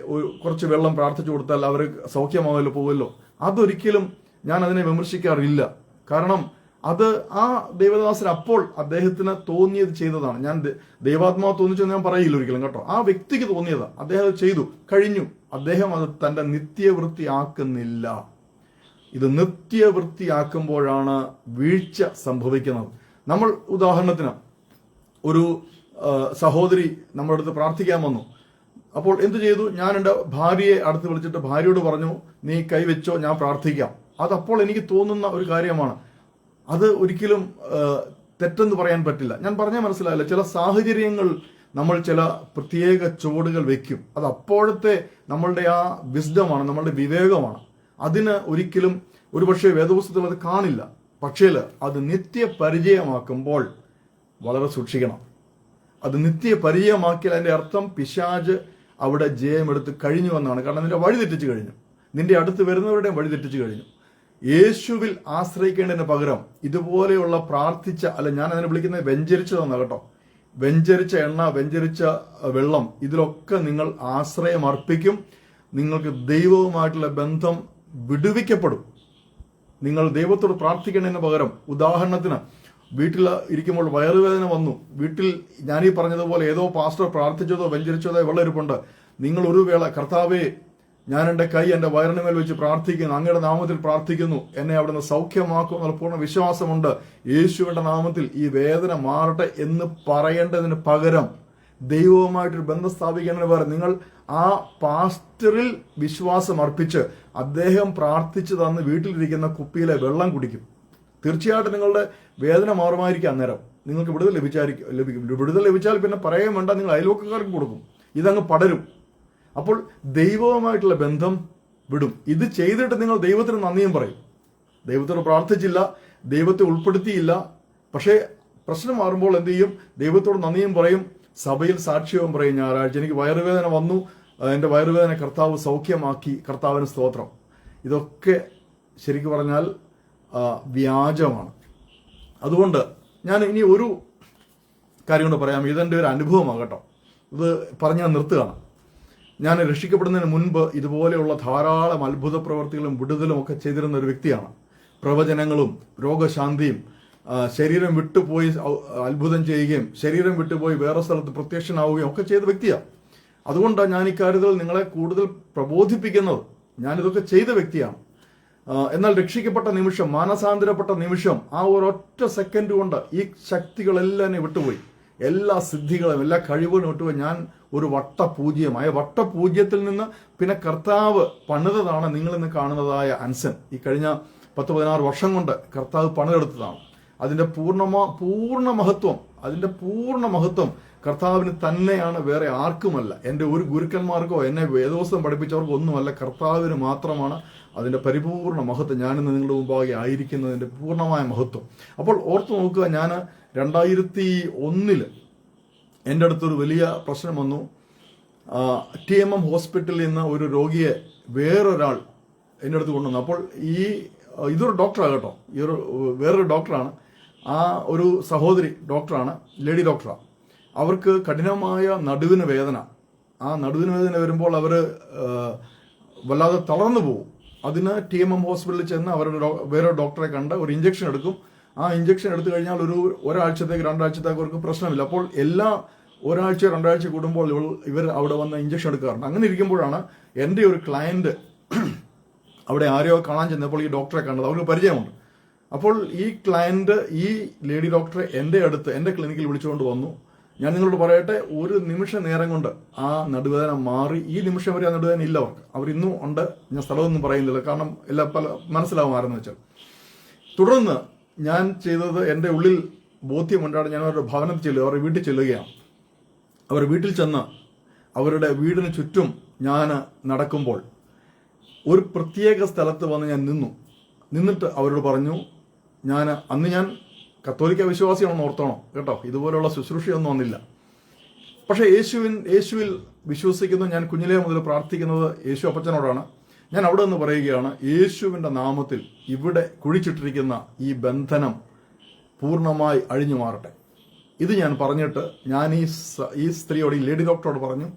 കുറച്ച് വെള്ളം പ്രാർത്ഥിച്ചു കൊടുത്താൽ അവർ സൗഖ്യമാവല്ലോ, പോവല്ലോ. അതൊരിക്കലും ഞാൻ അതിനെ വിമർശിക്കാറില്ല. കാരണം അത് ആ ദേവദാസൻ അപ്പോൾ അദ്ദേഹത്തിന് തോന്നിയത് ചെയ്തതാണ്. ഞാൻ ദൈവാത്മാവ് തോന്നിച്ചെന്ന് ഞാൻ പറയില്ല ഒരിക്കലും, കേട്ടോ. ആ വ്യക്തിക്ക് തോന്നിയതാ, അദ്ദേഹം അത് ചെയ്തു കഴിഞ്ഞു. അദ്ദേഹം അത് തന്റെ നിത്യവൃത്തിയാക്കുന്നില്ല. ഇത് നിത്യവൃത്തിയാക്കുമ്പോഴാണ് വീഴ്ച സംഭവിക്കുന്നത്. നമ്മൾ ഉദാഹരണത്തിന് ഒരു സഹോദരി നമ്മുടെ അടുത്ത് പ്രാർത്ഥിക്കാൻ വന്നു. അപ്പോൾ എന്തു ചെയ്തു? ഞാൻ എൻ്റെ ഭാര്യയെ അടുത്ത് വിളിച്ചിട്ട് ഭാര്യയോട് പറഞ്ഞു, നീ കൈവച്ചോ, ഞാൻ പ്രാർത്ഥിക്കാം. അതപ്പോൾ എനിക്ക് തോന്നുന്ന ഒരു കാര്യമാണ്. അത് ഒരിക്കലും തെറ്റെന്ന് പറയാൻ പറ്റില്ല. ഞാൻ പറഞ്ഞാൽ മനസ്സിലായില്ല. ചില സാഹചര്യങ്ങൾ നമ്മൾ ചില പ്രത്യേക ചുവടുകൾ വെക്കും. അത് അപ്പോഴത്തെ നമ്മളുടെ ആ വിസ്ഡമാണ്, നമ്മളുടെ വിവേകമാണ്. അതിന് ഒരിക്കലും ഒരുപക്ഷെ വേദപുസ്തകത്തിൽ അത് കാണില്ല. പക്ഷേ അത് നിത്യപരിചയമാക്കുമ്പോൾ വളരെ സൂക്ഷിക്കണം. അത് നിത്യപരിചയമാക്കിയാൽ അതിന്റെ അർത്ഥം പിശാച് അവിടെ ജയമെടുത്ത് കഴിഞ്ഞു എന്നാണ്. കാരണം നിന്റെ വഴി തെറ്റിച്ചു കഴിഞ്ഞു, നിന്റെ അടുത്ത് വരുന്നവരുടെയും വഴി തെറ്റിച്ചു കഴിഞ്ഞു. യേശുവിൽ ആശ്രയിക്കേണ്ടതിന് പകരം ഇതുപോലെയുള്ള പ്രാർത്ഥിച്ച, ഞാൻ അതിനെ വിളിക്കുന്നത് വെഞ്ചരിച്ചതെന്ന, കേട്ടോ. വെഞ്ചരിച്ച എണ്ണ, വെഞ്ചരിച്ച വെള്ളം, ഇതിലൊക്കെ നിങ്ങൾ ആശ്രയം അർപ്പിക്കും. നിങ്ങൾക്ക് ദൈവവുമായിട്ടുള്ള ബന്ധം വിടുവിക്കപ്പെടും. നിങ്ങൾ ദൈവത്തോട് പ്രാർത്ഥിക്കേണ്ടതിന് പകരം, ഉദാഹരണത്തിന് വീട്ടിൽ ഇരിക്കുമ്പോൾ വയറുവേദന വന്നു. വീട്ടിൽ ഞാനീ പറഞ്ഞതുപോലെ ഏതോ പാസ്റ്റർ പ്രാർത്ഥിച്ചതോ വെഞ്ചരിച്ചതോ വെള്ളരിപ്പുണ്ട്. നിങ്ങൾ ഒരു വേള കർത്താവേ, ഞാൻ എൻ്റെ കൈ എൻ്റെ വയറിന് മേൽ വെച്ച് പ്രാർത്ഥിക്കുന്നു, അങ്ങയുടെ നാമത്തിൽ പ്രാർത്ഥിക്കുന്നു, എന്നെ അവിടുന്ന് സൗഖ്യമാക്കും എന്നുള്ള പൂർണ്ണ വിശ്വാസമുണ്ട്, യേശുവിന്റെ നാമത്തിൽ ഈ വേദന മാറട്ടെ എന്ന് പറയേണ്ടതിന് പകരം ദൈവവുമായിട്ടൊരു ബന്ധം സ്ഥാപിക്കുന്നതിന് പകരം നിങ്ങൾ ആ പാസ്റ്ററിൽ വിശ്വാസം അർപ്പിച്ച് അദ്ദേഹം പ്രാർത്ഥിച്ചു തന്ന് വീട്ടിലിരിക്കുന്ന കുപ്പിയിലെ വെള്ളം കുടിക്കും. തീർച്ചയായിട്ടും നിങ്ങളുടെ വേദന മാറുമായിരിക്കും. അന്നേരം നിങ്ങൾക്ക് വിടുതൽ ലഭിക്കും. വിടുതൽ ലഭിച്ചാൽ പിന്നെ പറയാൻ വേണ്ട, നിങ്ങൾ അയൽവക്കക്കാർക്ക് കൊടുക്കും. ഇതങ്ങ് പടരും. അപ്പോൾ ദൈവവുമായിട്ടുള്ള ബന്ധം വിടും. ഇത് ചെയ്തിട്ട് നിങ്ങൾ ദൈവത്തിന് നന്ദിയും പറയും. ദൈവത്തോട് പ്രാർത്ഥിച്ചില്ല, ദൈവത്തെ ഉൾപ്പെടുത്തിയില്ല, പക്ഷേ പ്രശ്നം മാറുമ്പോൾ എന്ത് ചെയ്യും? ദൈവത്തോട് നന്ദിയും പറയും, സഭയിൽ സാക്ഷ്യവും പറയും. ഞായറാഴ്ച എനിക്ക് വയറുവേദന വന്നു, എൻ്റെ വയറുവേദന കർത്താവ് സൗഖ്യമാക്കി, കർത്താവിന് സ്തോത്രം. ഇതൊക്കെ ശരിക്കും പറഞ്ഞാൽ വ്യാജമാണ്. അതുകൊണ്ട് ഞാൻ ഇനി ഒരു കാര്യം കൊണ്ട് പറയാം. ഇതെൻ്റെ ഒരു അനുഭവമാണ് കേട്ടോ. ഇത് പറഞ്ഞ് ഞാൻ നിർത്തുകയാണ്. ഞാൻ രക്ഷിക്കപ്പെടുന്നതിന് മുൻപ് ഇതുപോലെയുള്ള ധാരാളം അത്ഭുത പ്രവർത്തികളും വിടുതലും ഒക്കെ ചെയ്തിരുന്ന ഒരു വ്യക്തിയാണ്. പ്രവചനങ്ങളും രോഗശാന്തിയും ശരീരം വിട്ടുപോയി അത്ഭുതം ചെയ്യുകയും ശരീരം വിട്ടുപോയി വേറെ സ്ഥലത്ത് പ്രത്യക്ഷനാവുകയും ഒക്കെ ചെയ്ത വ്യക്തിയാണ്. അതുകൊണ്ടാണ് ഞാൻ ഇക്കാര്യത്തിൽ നിങ്ങളെ കൂടുതൽ പ്രബോധിപ്പിക്കുന്നത്. ഞാനിതൊക്കെ ചെയ്ത വ്യക്തിയാണ്. എന്നാൽ രക്ഷിക്കപ്പെട്ട നിമിഷം, മാനസാന്തരപ്പെട്ട നിമിഷം, ആ ഒരൊറ്റ സെക്കൻഡ് കൊണ്ട് ഈ ശക്തികളെല്ലാം എന്നെ വിട്ടുപോയി. എല്ലാ സിദ്ധികളും എല്ലാ കഴിവുകളും വിട്ടുപോയി. ഞാൻ ഒരു വട്ടപൂജ്യമായ വട്ടപൂജ്യത്തിൽ നിന്ന് പിന്നെ കർത്താവ് പണിതതാണ് നിങ്ങളിന്ന് കാണുന്നതായ അൻസൻ. ഈ കഴിഞ്ഞ 10-16 വർഷം കൊണ്ട് കർത്താവ് പണിതെടുത്തതാണ്. അതിന്റെ പൂർണ്ണ മഹത്വം കർത്താവിന് തന്നെയാണ്, വേറെ ആർക്കുമല്ല. എൻ്റെ ഒരു ഗുരുക്കന്മാർക്കോ എന്നെ വേദോസ്തം പഠിപ്പിച്ചവർക്കോ ഒന്നുമല്ല, കർത്താവിന് മാത്രമാണ് അതിന്റെ പരിപൂർണ്ണ മഹത്വം. ഞാനിന്ന് നിങ്ങളുടെ മുമ്പാകെ ആയിരിക്കുന്നതിന്റെ പൂർണ്ണമായ മഹത്വം. അപ്പോൾ ഓർത്തു നോക്കുക, ഞാൻ 2001 എൻ്റെ അടുത്തൊരു വലിയ പ്രശ്നം വന്നു. TMM ഹോസ്പിറ്റലിൽ നിന്ന് ഒരു രോഗിയെ വേറൊരാൾ എൻ്റെ അടുത്ത് കൊണ്ടുവന്നു. അപ്പോൾ ഇതൊരു ഡോക്ടറാണ് കേട്ടോ, വേറൊരു ഡോക്ടറാണ്. ആ ഒരു സഹോദരി ഡോക്ടറാണ്, ലേഡി ഡോക്ടറാണ്. അവർക്ക് കഠിനമായ നടുവിന് വേദന. ആ നടുവിന് വേദന വരുമ്പോൾ അവർ വല്ലാതെ തളർന്നു പോകും. അതിന് TMM ഹോസ്പിറ്റലിൽ ചെന്ന് അവരുടെ വേറൊരു ഡോക്ടറെ കണ്ട് ഒരു ഇഞ്ചക്ഷൻ എടുക്കും. ആ ഇഞ്ചക്ഷൻ എടുത്തു കഴിഞ്ഞാൽ ഒരാഴ്ചത്തേക്ക് 2 ആഴ്ചത്തേക്ക് അവർക്ക് പ്രശ്നമില്ല. അപ്പോൾ എല്ലാ ഒരാഴ്ച 2 ആഴ്ച കൂടുമ്പോൾ ഇവർ അവിടെ വന്ന് ഇഞ്ചക്ഷൻ എടുക്കാറുണ്ട്. അങ്ങനെ ഇരിക്കുമ്പോഴാണ് എൻ്റെ ഒരു ക്ലയന്റ് അവിടെ ആരെയോ കാണാൻ ചെന്നപ്പോൾ ഈ ഡോക്ടറെ കണ്ടത്. അവർക്ക് പരിചയമുണ്ട്. അപ്പോൾ ഈ ക്ലയന്റ് ഈ ലേഡി ഡോക്ടറെ എൻ്റെ ക്ലിനിക്കിൽ വിളിച്ചുകൊണ്ട് വന്നു. ഞാൻ നിങ്ങളോട് പറയട്ടെ, ഒരു നിമിഷ നേരം കൊണ്ട് ആ നടുവേദന മാറി. ഈ നിമിഷം വരെ ആ നടുവേദന ഇല്ല അവർക്ക്. അവർ ഇന്നും ഉണ്ട്. ഞാൻ സ്ഥലമൊന്നും പറയുന്നില്ല, കാരണം മനസ്സിലാവും ആരെന്ന് വെച്ചാൽ. തുടർന്ന് ഞാൻ ചെയ്തത്, എൻ്റെ ഉള്ളിൽ ബോധ്യമുണ്ടാണ്. ഞാൻ അവരുടെ ഭവനത്തിൽ ചെല്ലുക, അവരുടെ വീട്ടിൽ ചെല്ലുകയാണ്. അവർ വീട്ടിൽ ചെന്ന് അവരുടെ വീടിന് ചുറ്റും ഞാൻ നടക്കുമ്പോൾ ഒരു പ്രത്യേക സ്ഥലത്ത് വന്ന് ഞാൻ നിന്നിട്ട് അവരോട് പറഞ്ഞു, അന്ന് ഞാൻ കത്തോലിക്ക വിശ്വാസിയാണെന്ന് ഓർത്തോണം കേട്ടോ, ഇതുപോലെയുള്ള ശുശ്രൂഷയൊന്നും വന്നില്ല. പക്ഷെ യേശുവിൽ വിശ്വസിക്കുന്നു. ഞാൻ കുഞ്ഞിലേ മുതൽ പ്രാർത്ഥിക്കുന്നത് യേശു അപ്പച്ചനോടാണ്. ഞാൻ അവിടെ നിന്ന് പറയുകയാണ്, യേശുവിന്റെ നാമത്തിൽ ഇവിടെ കുഴിച്ചിട്ടിരിക്കുന്ന ഈ ബന്ധനം പൂർണ്ണമായി അഴിഞ്ഞു മാറട്ടെ. ഇത് ഞാൻ പറഞ്ഞിട്ട് ഞാൻ ഈ സ്ത്രീയോട്, ഈ ലേഡി ഡോക്ടറോട് പറഞ്ഞു,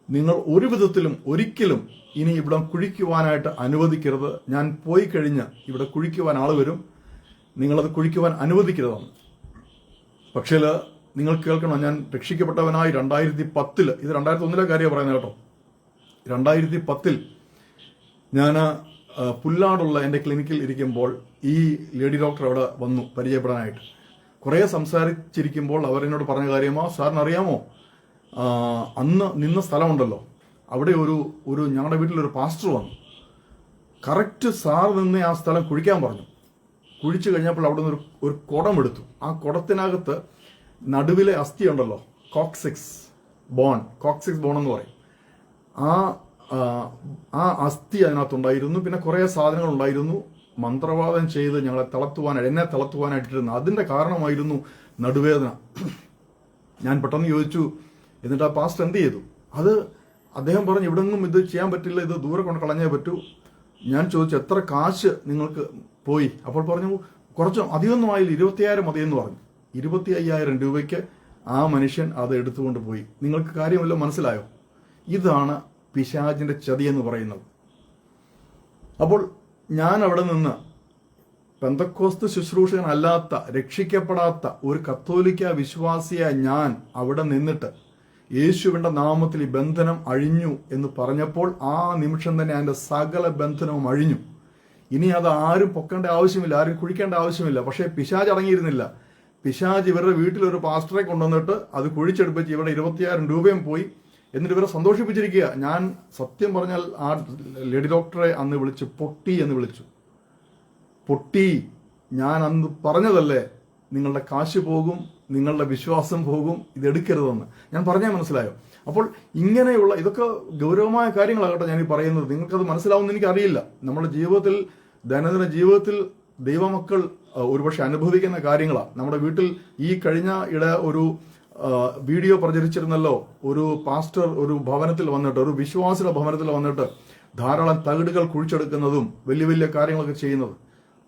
നിങ്ങൾ ഒരു വിധത്തിലും ഒരിക്കലും ഇനി ഇവിടെ കുഴിക്കുവാനായിട്ട് അനുവദിക്കരുത്. ഞാൻ പോയി കഴിഞ്ഞ് ഇവിടെ കുഴിക്കുവാൻ ആൾ വരും, നിങ്ങളത് കുഴിക്കുവാൻ അനുവദിക്കരുതെന്ന്. പക്ഷേ നിങ്ങൾ കേൾക്കണം, ഞാൻ രക്ഷിക്കപ്പെട്ടവനായി 2010, ഇത് 2001 കാര്യമാണ് പറയുന്നത് കേട്ടോ. 2010 ഞാൻ പുല്ലാടുള്ള എൻ്റെ ക്ലിനിക്കിൽ ഇരിക്കുമ്പോൾ ഈ ലേഡി ഡോക്ടർ അവിടെ വന്നു പരിചയപ്പെടാനായിട്ട്. കുറേ സംസാരിച്ചിരിക്കുമ്പോൾ അവരെന്നോട് പറഞ്ഞ കാര്യമോ, സാറിന് അറിയാമോ, അന്ന് നിന്ന സ്ഥലമുണ്ടല്ലോ, അവിടെ ഒരു ഞങ്ങളുടെ വീട്ടിലൊരു പാസ്റ്റർ വന്നു. കറക്റ്റ് സാർ നിന്ന് ആ സ്ഥലം കുഴിക്കാൻ പറഞ്ഞു. കുഴിച്ചു കഴിഞ്ഞപ്പോൾ അവിടെ നിന്ന് ഒരു കുടം എടുത്തു. ആ കുടത്തിനകത്ത് നടുവിലെ അസ്ഥി ഉണ്ടല്ലോ, കോക്സിക്സ് ബോൺ എന്ന് പറയും. ആ അസ്ഥി അതിനകത്തുണ്ടായിരുന്നു. പിന്നെ കുറേ സാധനങ്ങൾ ഉണ്ടായിരുന്നു. മന്ത്രവാദം ചെയ്ത് എന്നെ തളർത്തുവാനായിട്ടിരുന്നു. അതിന്റെ കാരണമായിരുന്നു നടുവേദന. ഞാൻ പെട്ടെന്ന് ചോദിച്ചു, എന്നിട്ട് ആ പാസ്റ്റർ എന്ത് ചെയ്തു? അദ്ദേഹം പറഞ്ഞു, ഇവിടെങ്ങും ഇത് ചെയ്യാൻ പറ്റില്ല, ഇത് ദൂരെ കൊണ്ട് കളഞ്ഞേ പറ്റൂ. ഞാൻ ചോദിച്ചു, എത്ര കാശ് നിങ്ങൾക്ക് പോയി? അപ്പോൾ പറഞ്ഞു, കുറച്ച് അധികമൊന്നും ആയില്ല, 25,000 മതിയെന്ന് പറഞ്ഞു. 25,000 രൂപയ്ക്ക് ആ മനുഷ്യൻ അത് എടുത്തുകൊണ്ട് പോയി. നിങ്ങൾക്ക് കാര്യമല്ലോ മനസ്സിലായോ? ഇതാണ് പിശാചിന്റെ ചതി എന്ന് പറയുന്നത്. അപ്പോൾ ഞാൻ അവിടെ നിന്ന് പെന്തക്കോസ്ത് ശുശ്രൂഷകൻ അല്ലാത്ത, രക്ഷിക്കപ്പെടാത്ത ഒരു കത്തോലിക്ക വിശ്വാസിയായ ഞാൻ അവിടെ നിന്നിട്ട് യേശുവിന്റെ നാമത്തിൽ ഈ ബന്ധനം അഴിഞ്ഞു എന്ന് പറഞ്ഞപ്പോൾ ആ നിമിഷം തന്നെ അതിന്റെ സകല ബന്ധനവും അഴിഞ്ഞു. ഇനി അത് ആരും പൊക്കേണ്ട ആവശ്യമില്ല, ആരും കുഴിക്കേണ്ട ആവശ്യമില്ല. പക്ഷേ പിശാച് അടങ്ങിയിരുന്നില്ല. പിശാച് ഇവരുടെ വീട്ടിലൊരു പാസ്റ്ററെ കൊണ്ടുവന്നിട്ട് അത് കുഴിച്ചെടുപ്പിച്ച് ഇവരുടെ 26,000 രൂപയും പോയി. എന്നിട്ട് ഇവരെ സന്തോഷിപ്പിച്ചിരിക്കുക. ഞാൻ സത്യം പറഞ്ഞാൽ ആ ലേഡി ഡോക്ടറെ അന്ന് വിളിച്ച് പൊട്ടി എന്ന് വിളിച്ചു. പൊട്ടി, ഞാൻ അന്ന് പറഞ്ഞതല്ലേ നിങ്ങളുടെ കാശ് പോകും, നിങ്ങളുടെ വിശ്വാസം പോകും, ഇതെടുക്കരുതെന്ന് ഞാൻ പറഞ്ഞാൽ മനസ്സിലായോ? അപ്പോൾ ഇങ്ങനെയുള്ള ഇതൊക്കെ ഗൗരവമായ കാര്യങ്ങളാകട്ടെ ഞാൻ ഈ പറയുന്നത്. നിങ്ങൾക്കത് മനസ്സിലാവുമെന്ന് എനിക്കറിയില്ല. നമ്മുടെ ജീവിതത്തിൽ, ദൈനംദിന ജീവിതത്തിൽ ദൈവമക്കൾ ഒരുപക്ഷെ അനുഭവിക്കുന്ന കാര്യങ്ങളാണ്. നമ്മുടെ വീട്ടിൽ ഈ കഴിഞ്ഞ ഒരു വീഡിയോ പ്രചരിച്ചിരുന്നല്ലോ. ഒരു പാസ്റ്റർ ഒരു ഭവനത്തിൽ വന്നിട്ട്, ഒരു വിശ്വാസിയുടെ ഭവനത്തിൽ വന്നിട്ട് ധാരാളം തകിടുകൾ കുഴിച്ചെടുക്കുന്നതും വലിയ വലിയ കാര്യങ്ങളൊക്കെ ചെയ്യുന്നത്.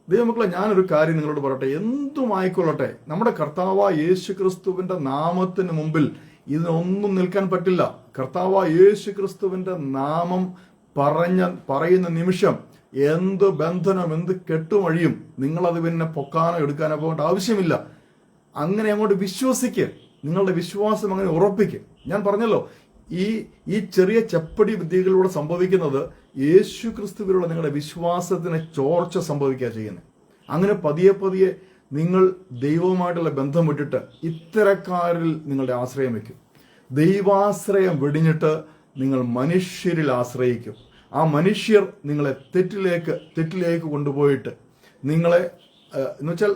ദൈവമക്കളെ, ഞാനൊരു കാര്യം നിങ്ങളോട് പറയട്ടെ. എന്തുമായിക്കൊള്ളട്ടെ, നമ്മുടെ കർത്താവായ യേശു ക്രിസ്തുവിന്റെ നാമത്തിന് മുമ്പിൽ ഇതിനൊന്നും നിൽക്കാൻ പറ്റില്ല. കർത്താവായ യേശു ക്രിസ്തുവിന്റെ നാമം പറയുന്ന നിമിഷം എന്ത് ബന്ധനം, എന്ത് കെട്ടുമഴിയും. നിങ്ങളത് പിന്നെ പൊക്കാനോ എടുക്കാനോ പോകേണ്ട ആവശ്യമില്ല. അങ്ങനെ അങ്ങോട്ട് വിശ്വസിക്ക്, നിങ്ങളുടെ വിശ്വാസം അങ്ങനെ ഉറപ്പിക്ക്. ഞാൻ പറഞ്ഞല്ലോ, ഈ ചെറിയ ചെപ്പടി വിദ്യകളിലൂടെ സംഭവിക്കുന്നത് യേശു ക്രിസ്തുവിലുള്ള നിങ്ങളുടെ വിശ്വാസത്തിന് ചോർച്ച സംഭവിക്കുക ചെയ്യുന്നത്. അങ്ങനെ പതിയെ പതിയെ നിങ്ങൾ ദൈവവുമായിട്ടുള്ള ബന്ധം വിട്ടിട്ട് ഇത്തരക്കാരിൽ നിങ്ങളുടെ ആശ്രയം വയ്ക്കും. ദൈവാശ്രയം വെടിഞ്ഞിട്ട് നിങ്ങൾ മനുഷ്യരിൽ ആശ്രയിക്കും. ആ മനുഷ്യർ നിങ്ങളെ തെറ്റിലേക്ക് കൊണ്ടുപോയിട്ട് നിങ്ങളെ എന്നുവെച്ചാൽ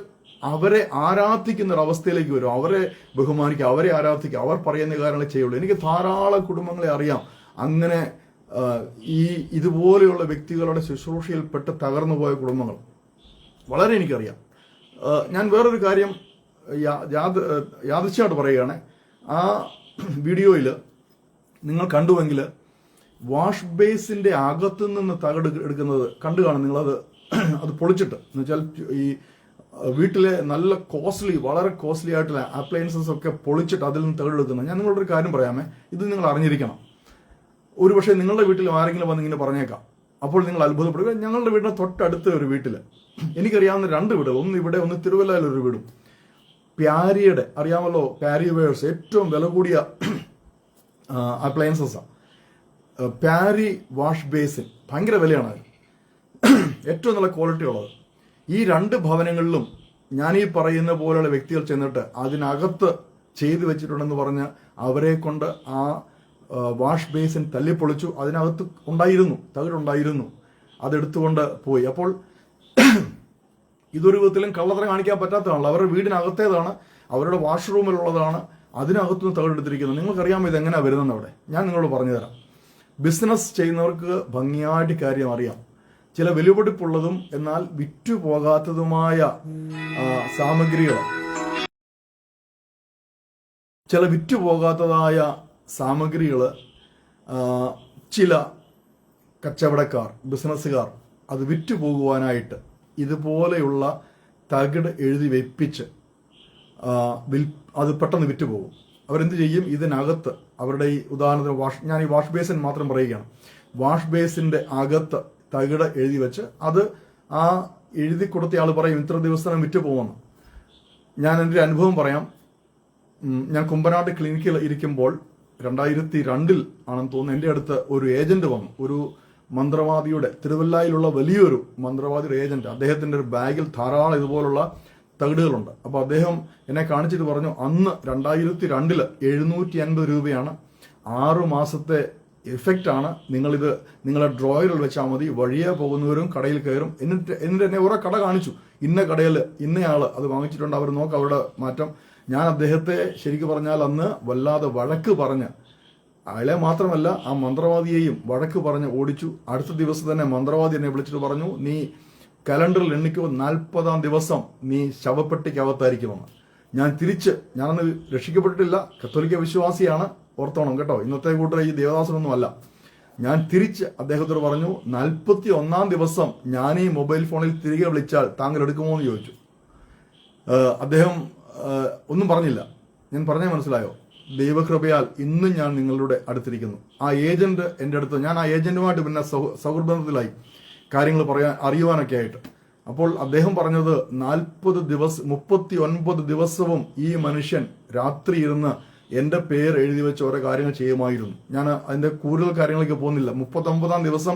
അവരെ ആരാധിക്കുന്ന ഒരു അവസ്ഥയിലേക്ക് വരും. അവരെ ബഹുമാനിക്കുക, അവരെ ആരാധിക്കുക, അവർ പറയുന്ന കാര്യങ്ങളെ ചെയ്യുള്ളൂ. എനിക്ക് ധാരാളം കുടുംബങ്ങളെ അറിയാം അങ്ങനെ ഇതുപോലെയുള്ള വ്യക്തികളുടെ ശുശ്രൂഷയിൽപ്പെട്ട് തകർന്നു പോയ കുടുംബങ്ങൾ വളരെ എനിക്കറിയാം. ഞാൻ വേറൊരു കാര്യം യാദൃശ്യമായിട്ട് പറയുകയാണ്. ആ വീഡിയോയിൽ നിങ്ങൾ കണ്ടുവെങ്കിൽ വാഷ് ബേസിന്റെ അകത്തു നിന്ന് തകട് എടുക്കുന്നത് കണ്ടു കാണും നിങ്ങളത്. അത് പൊളിച്ചിട്ട് എന്ന് വെച്ചാൽ ഈ വീട്ടിലെ നല്ല വളരെ കോസ്റ്റ്ലി ആയിട്ടുള്ള അപ്ലയൻസസ് ഒക്കെ പൊളിച്ചിട്ട് അതിൽ നിന്ന് തകടെടുക്കുന്നത്. ഞാൻ നിങ്ങളോടൊരു കാര്യം പറയാമേ, ഇത് നിങ്ങൾ അറിഞ്ഞിരിക്കണം. ഒരുപക്ഷെ നിങ്ങളുടെ വീട്ടിൽ ആരെങ്കിലും വന്ന് ഇങ്ങനെ പറഞ്ഞേക്കാം. അപ്പോൾ നിങ്ങൾ അത്ഭുതപ്പെടുക. ഞങ്ങളുടെ വീടിന് തൊട്ടടുത്ത ഒരു വീട്ടിൽ എനിക്കറിയാവുന്ന 2 വീടുകൾ, ഒന്ന് ഇവിടെ, ഒന്ന് തിരുവല്ലയിലൊരു വീടും. പ്യാരിയുടെ അറിയാമല്ലോ, പ്യാരി വെയേഴ്സ് ഏറ്റവും വില കൂടിയ അപ്ലയൻസസാണ്. പ്യാരി വാഷ് ബേസിൻ ഭയങ്കര വിലയാണ്, ഏറ്റവും നല്ല ക്വാളിറ്റി ഉള്ളത്. ഈ 2 ഭവനങ്ങളിലും ഞാൻ ഈ പറയുന്ന പോലെയുള്ള വ്യക്തികൾ ചെന്നിട്ട് അതിനകത്ത് ചെയ്തു വെച്ചിട്ടുണ്ടെന്ന് പറഞ്ഞ് അവരെ കൊണ്ട് ആ വാഷ് ബേസിൻ തല്ലിപ്പൊളിച്ചു. അതിനകത്ത് തകിടുണ്ടായിരുന്നു, അതെടുത്തുകൊണ്ട് പോയി. അപ്പോൾ ഇതൊരു വിധത്തിലും കള്ളത്തരം കാണിക്കാൻ പറ്റാത്തതാണല്ലോ. അവരുടെ വീടിനകത്തേതാണ്, അവരുടെ വാഷ്റൂമിലുള്ളതാണ്, അതിനകത്തുനിന്ന് തകിടെടുത്തിരിക്കുന്നത്. നിങ്ങൾക്കറിയാമോ ഇതെങ്ങനെയാണ് വരുന്നതെന്ന്? അവിടെ ഞാൻ നിങ്ങളോട് പറഞ്ഞു തരാം. ബിസിനസ് ചെയ്യുന്നവർക്ക് ഭംഗിയായിട്ട് കാര്യം അറിയാം. ചില വിലപിടിപ്പുള്ളതും എന്നാൽ വിറ്റുപോകാത്തതുമായ സാമഗ്രികൾ ചില കച്ചവടക്കാർ, ബിസിനസ്സുകാർ അത് വിറ്റുപോകുവാനായിട്ട് ഇതുപോലെയുള്ള തകിട് എഴുതി വെപ്പിച്ച് അത് പെട്ടെന്ന് വിറ്റുപോകും. അവരെന്ത് ചെയ്യും? ഇതിനകത്ത് അവരുടെ ഈ ഉദാഹരണത്തിന് ഞാൻ ഈ വാഷ് ബേസിൻ മാത്രം പറയുകയാണ്. വാഷ് ബേസിന്റെ അകത്ത് തകിട് എഴുതി വെച്ച് അത് ആ എഴുതി കൊടുത്ത ആൾ പറയും ഇത്ര ദിവസം വിറ്റ് പോകുമെന്ന്. ഞാൻ എൻ്റെ ഒരു അനുഭവം പറയാം. ഞാൻ കുമ്പനാട് ക്ലിനിക്കിൽ ഇരിക്കുമ്പോൾ 2002 ആണെന്ന് തോന്നുന്നു, എൻ്റെ അടുത്ത് ഒരു ഏജന്റ് വന്നു. ഒരു മന്ത്രവാദിയുടെ, തിരുവല്ലയിലുള്ള വലിയൊരു മന്ത്രവാദിയുടെ ഏജന്റ്. അദ്ദേഹത്തിന്റെ ഒരു ബാഗിൽ ധാരാളം ഇതുപോലുള്ള തകിടുകളുണ്ട്. അപ്പോൾ അദ്ദേഹം എന്നെ കാണിച്ചിട്ട് പറഞ്ഞു, അന്ന് 2002 750 രൂപയാണ്, 6 മാസത്തെ എഫക്റ്റ് ആണ്. നിങ്ങളിത് നിങ്ങളുടെ ഡ്രോയറിൽ വെച്ചാൽ മതി, വഴിയെ പോകുന്നവരും കടയിൽ കയറും. എന്നിട്ട് എന്നെ ഓരോ കട കാണിച്ചു. ഇന്ന കടയിൽ ഇന്നയാള് അത് വാങ്ങിച്ചിട്ടുണ്ട്, അവർ നോക്ക് അവരുടെ മാറ്റം. ഞാൻ അദ്ദേഹത്തെ ശരിക്കും പറഞ്ഞാൽ അന്ന് വല്ലാതെ വഴക്ക് പറഞ്ഞ്, അയാളെ മാത്രമല്ല ആ മന്ത്രവാദിയെയും വഴക്ക് പറഞ്ഞ് ഓടിച്ചു. അടുത്ത ദിവസം തന്നെ മന്ത്രവാദി എന്നെ വിളിച്ചിട്ട് പറഞ്ഞു, നീ കലണ്ടറിൽ എണ്ണിക്കുമ്പോൾ 40-ാം ദിവസം നീ ശവപ്പെട്ടിക്കകത്തായിരിക്കുമെന്ന്. ഞാനന്ന് രക്ഷിക്കപ്പെട്ടിട്ടില്ല, കത്തോലിക്ക വിശ്വാസിയാണ്, ഓർത്തോണം കേട്ടോ, ഇന്നത്തെ കൂട്ടർ ഈ ദേവദാസനൊന്നും അല്ല. ഞാൻ തിരിച്ച് അദ്ദേഹത്തോട് പറഞ്ഞു, 41-ാം ദിവസം ഞാൻ ഈ മൊബൈൽ ഫോണിൽ തിരികെ വിളിച്ചാൽ താങ്കൾ എടുക്കുമോ എന്ന് ചോദിച്ചു. അദ്ദേഹം ഒന്നും പറഞ്ഞില്ല. ഞാൻ പറഞ്ഞാൽ മനസ്സിലായോ? ദൈവകൃപയാൽ ഇന്നും ഞാൻ നിങ്ങളുടെ അടുത്തിരിക്കുന്നു. ആ ഏജന്റ് എൻ്റെ അടുത്ത്, ഞാൻ ആ ഏജന്റുമായിട്ട് പിന്നെ സൗഹൃദത്തിലായി, കാര്യങ്ങൾ അറിയുവാനൊക്കെ ആയിട്ട്. അപ്പോൾ അദ്ദേഹം പറഞ്ഞത് 39 ദിവസവും ഈ മനുഷ്യൻ രാത്രി ഇരുന്ന് എൻ്റെ പേര് എഴുതി വെച്ച് ഓരോ കാര്യങ്ങൾ ചെയ്യുമായിരുന്നു. ഞാൻ അതിൻ്റെ കൂടുതൽ കാര്യങ്ങളിലേക്ക് പോകുന്നില്ല. 39-ാം ദിവസം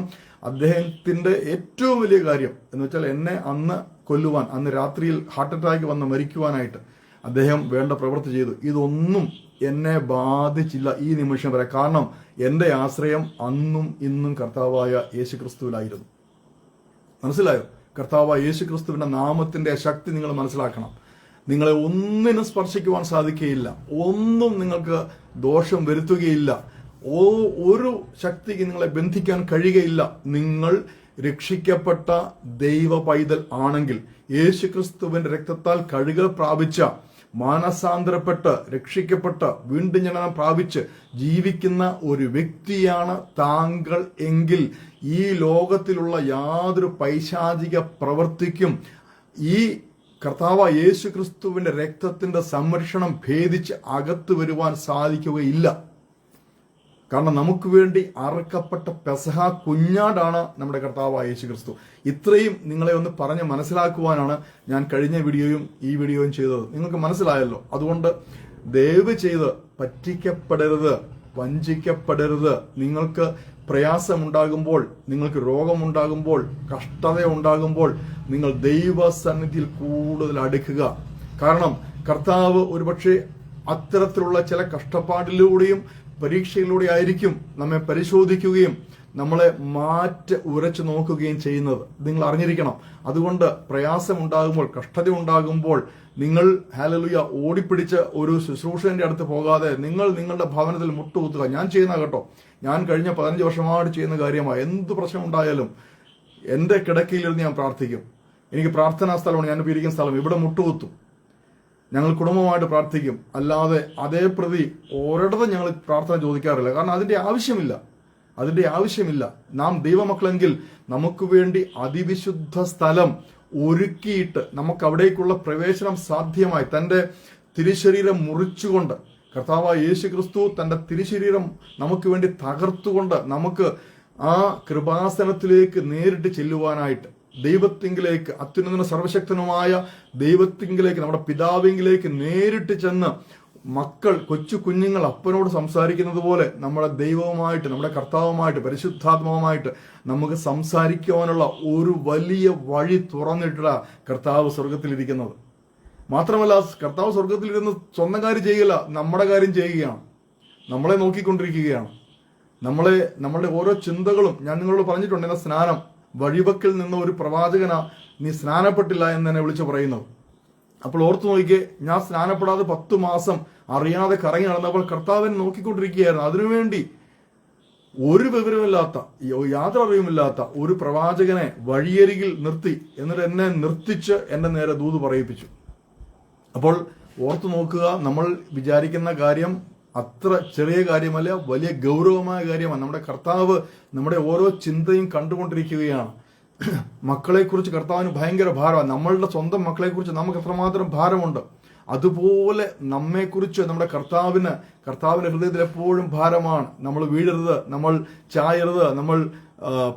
അദ്ദേഹത്തിന്റെ ഏറ്റവും വലിയ കാര്യം എന്ന് വെച്ചാൽ എന്നെ അന്ന് കൊല്ലുവാൻ, അന്ന് രാത്രിയിൽ ഹാർട്ട് അറ്റാക്ക് വന്ന് മരിക്കുവാനായിട്ട് അദ്ദേഹം വേണ്ട പ്രവൃത്തി ചെയ്തു. ഇതൊന്നും എന്നെ ബാധിച്ചില്ല ഈ നിമിഷം വരെ. കാരണം എൻ്റെ ആശ്രയം അന്നും ഇന്നും കർത്താവായ യേശുക്രിസ്തുവിലായിരുന്നു. മനസ്സിലായോ? കർത്താവായ യേശുക്രിസ്തുവിന്റെ നാമത്തിന്റെ ശക്തി നിങ്ങൾ മനസ്സിലാക്കണം. നിങ്ങളെ ഒന്നിനും സ്പർശിക്കുവാൻ സാധിക്കുകയില്ല, ഒന്നും നിങ്ങൾക്ക് ദോഷം വരുത്തുകയില്ല, ഒരു ശക്തിക്ക് നിങ്ങളെ ബന്ധിക്കാൻ കഴിയുകയില്ല. നിങ്ങൾ രക്ഷിക്കപ്പെട്ട ദൈവ പൈതൽ ആണെങ്കിൽ, യേശുക്രിസ്തുവിന്റെ രക്തത്താൽ കഴുകൽ പ്രാപിച്ച, മാനസാന്തരപ്പെട്ട് രക്ഷിക്കപ്പെട്ട് വീണ്ടും ജനനം പ്രാപിച്ച് ജീവിക്കുന്ന ഒരു വ്യക്തിയാണ് താങ്കൾ എങ്കിൽ ഈ ലോകത്തിലുള്ള യാതൊരു പൈശാചിക പ്രവൃത്തിക്കും ഈ കർത്താവ് യേശുക്രിസ്തുവിന്റെ രക്തത്തിന്റെ സംരക്ഷണം ഭേദിച്ച് അകത്ത് വരുവാൻ സാധിക്കുകയില്ല. കാരണം നമുക്ക് വേണ്ടി അറുക്കപ്പെട്ട പെസഹ കുഞ്ഞാടാണ് നമ്മുടെ കർത്താവായ യേശുക്രിസ്തു. ഇത്രയും നിങ്ങളെ ഒന്ന് പറഞ്ഞ് മനസ്സിലാക്കുവാനാണ് ഞാൻ കഴിഞ്ഞ വീഡിയോയും ഈ വീഡിയോയും ചെയ്തത്. നിങ്ങൾക്ക് മനസ്സിലായല്ലോ. അതുകൊണ്ട് ദയവ് ചെയ്ത് പറ്റിക്കപ്പെടരുത്, വഞ്ചിക്കപ്പെടരുത്. നിങ്ങൾക്ക് പ്രയാസമുണ്ടാകുമ്പോൾ, നിങ്ങൾക്ക് രോഗമുണ്ടാകുമ്പോൾ, കഷ്ടത ഉണ്ടാകുമ്പോൾ നിങ്ങൾ ദൈവസന്നിധിയിൽ കൂടുതൽ അടുക്കുക. കാരണം കർത്താവ് ഒരുപക്ഷെ അത്തരത്തിലുള്ള ചില കഷ്ടപ്പാടിലൂടെയും പരീക്ഷയിലൂടെ ആയിരിക്കും നമ്മെ പരിശോധിക്കുകയും നമ്മളെ ഉരച്ചു നോക്കുകയും ചെയ്യുന്നത്. നിങ്ങൾ അറിഞ്ഞിരിക്കണം. അതുകൊണ്ട് പ്രയാസമുണ്ടാകുമ്പോൾ, കഷ്ടത ഉണ്ടാകുമ്പോൾ നിങ്ങൾ ഹല്ലേലൂയ ഓടിപ്പിടിച്ച് ഒരു ശുശ്രൂഷന്റെ അടുത്ത് പോകാതെ നിങ്ങൾ നിങ്ങളുടെ ഭവനത്തിൽ മുട്ടുകുത്തുക. ഞാൻ ചെയ്യുന്ന കേട്ടോ, ഞാൻ കഴിഞ്ഞ 15 വർഷമായിട്ട് ചെയ്യുന്ന കാര്യമാണ്. എന്ത് പ്രശ്നം ഉണ്ടായാലും എൻ്റെ കിടക്കയിലിരുന്ന് ഞാൻ പ്രാർത്ഥിക്കും. എനിക്ക് പ്രാർത്ഥനാ സ്ഥലമാണ്, ഞാൻ ഇരിക്കുന്ന സ്ഥലം, ഇവിടെ മുട്ടുകുത്തും. ഞങ്ങൾ കുടുംബമായിട്ട് പ്രാർത്ഥിക്കും. അല്ലാതെ അതേ പ്രതി ഒരിടത്തും ഞങ്ങൾ പ്രാർത്ഥന ചോദിക്കാറില്ല. കാരണം അതിന്റെ ആവശ്യമില്ല. നാം ദൈവമക്കളെങ്കിൽ നമുക്ക് വേണ്ടി അതിവിശുദ്ധ സ്ഥലം ഒരുക്കിയിട്ട് നമുക്ക് അവിടേക്കുള്ള പ്രവേശനം സാധ്യമായി തന്റെ തിരുശരീരം മുറിച്ചുകൊണ്ട് കർത്താവായ യേശുക്രിസ്തു തന്റെ തിരുശരീരം നമുക്ക് വേണ്ടി തകർത്തുകൊണ്ട് നമുക്ക് ആ കൃപാസനത്തിലേക്ക് നേരിട്ട് ചെല്ലുവാനായിട്ട്, ദൈവത്തിങ്കിലേക്ക്, അത്യുന്നതനും സർവശക്തനുമായ ദൈവത്തിങ്കിലേക്ക്, നമ്മുടെ പിതാവിങ്കിലേക്ക് നേരിട്ട് ചെന്ന് മക്കൾ, കൊച്ചു കുഞ്ഞുങ്ങൾ അപ്പനോട് സംസാരിക്കുന്നത് പോലെ നമ്മുടെ ദൈവവുമായിട്ട്, നമ്മുടെ കർത്താവുമായിട്ട്, പരിശുദ്ധാത്മാവുമായിട്ട് നമുക്ക് സംസാരിക്കുവാനുള്ള ഒരു വലിയ വഴി തുറന്നിട്ട കർത്താവ് സ്വർഗത്തിലിരിക്കുന്നത്. മാത്രമല്ല കർത്താവ് സ്വർഗത്തിലിരുന്ന് സ്വന്തം കാര്യം ചെയ്യുകയില്ല, നമ്മുടെ കാര്യം ചെയ്യുകയാണ്. നമ്മളെ നോക്കിക്കൊണ്ടിരിക്കുകയാണ്. നമ്മളുടെ ഓരോ ചിന്തകളും, ഞാൻ നിങ്ങളോട് പറഞ്ഞിട്ടുണ്ട്, എന്ന സ്നാനം വഴിവക്കിൽ നിന്ന് ഒരു പ്രവാചകന നീ സ്നാനപ്പെട്ടില്ല എന്ന് തന്നെ വിളിച്ചു പറയുന്നത്. അപ്പോൾ ഓർത്തു നോക്കിക്കേ, ഞാൻ സ്നാനപ്പെടാതെ 10 മാസം അറിയാതെ കറങ്ങി നടന്നപ്പോൾ കർത്താവിനെ നോക്കിക്കൊണ്ടിരിക്കുകയായിരുന്നു. അതിനുവേണ്ടി ഒരു വിവരമില്ലാത്ത, യാതൊരു അറിവുമില്ലാത്ത ഒരു പ്രവാചകനെ വഴിയരികിൽ നിർത്തി, എന്നിട്ട് എന്നെ നിർത്തിച്ച് എന്റെ നേരെ ദൂത് പറയിപ്പിച്ചു. അപ്പോൾ ഓർത്തു നോക്കുക, നമ്മൾ വിചാരിക്കുന്ന കാര്യം അത്ര ചെറിയ കാര്യമല്ല, വലിയ ഗൗരവമായ കാര്യമാണ്. നമ്മുടെ കർത്താവ് നമ്മുടെ ഓരോ ചിന്തയും കണ്ടുകൊണ്ടിരിക്കുകയാണ്. മക്കളെക്കുറിച്ച് കർത്താവിന് ഭയങ്കര ഭാരമാണ്. നമ്മളുടെ സ്വന്തം മക്കളെക്കുറിച്ച് നമുക്ക് എത്രമാത്രം ഭാരമുണ്ട്, അതുപോലെ നമ്മെക്കുറിച്ച് നമ്മുടെ കർത്താവിന്റെ ഹൃദയത്തിൽ എപ്പോഴും ഭാരമാണ്. നമ്മൾ വീഴരുത്, നമ്മൾ ചായരുത്, നമ്മൾ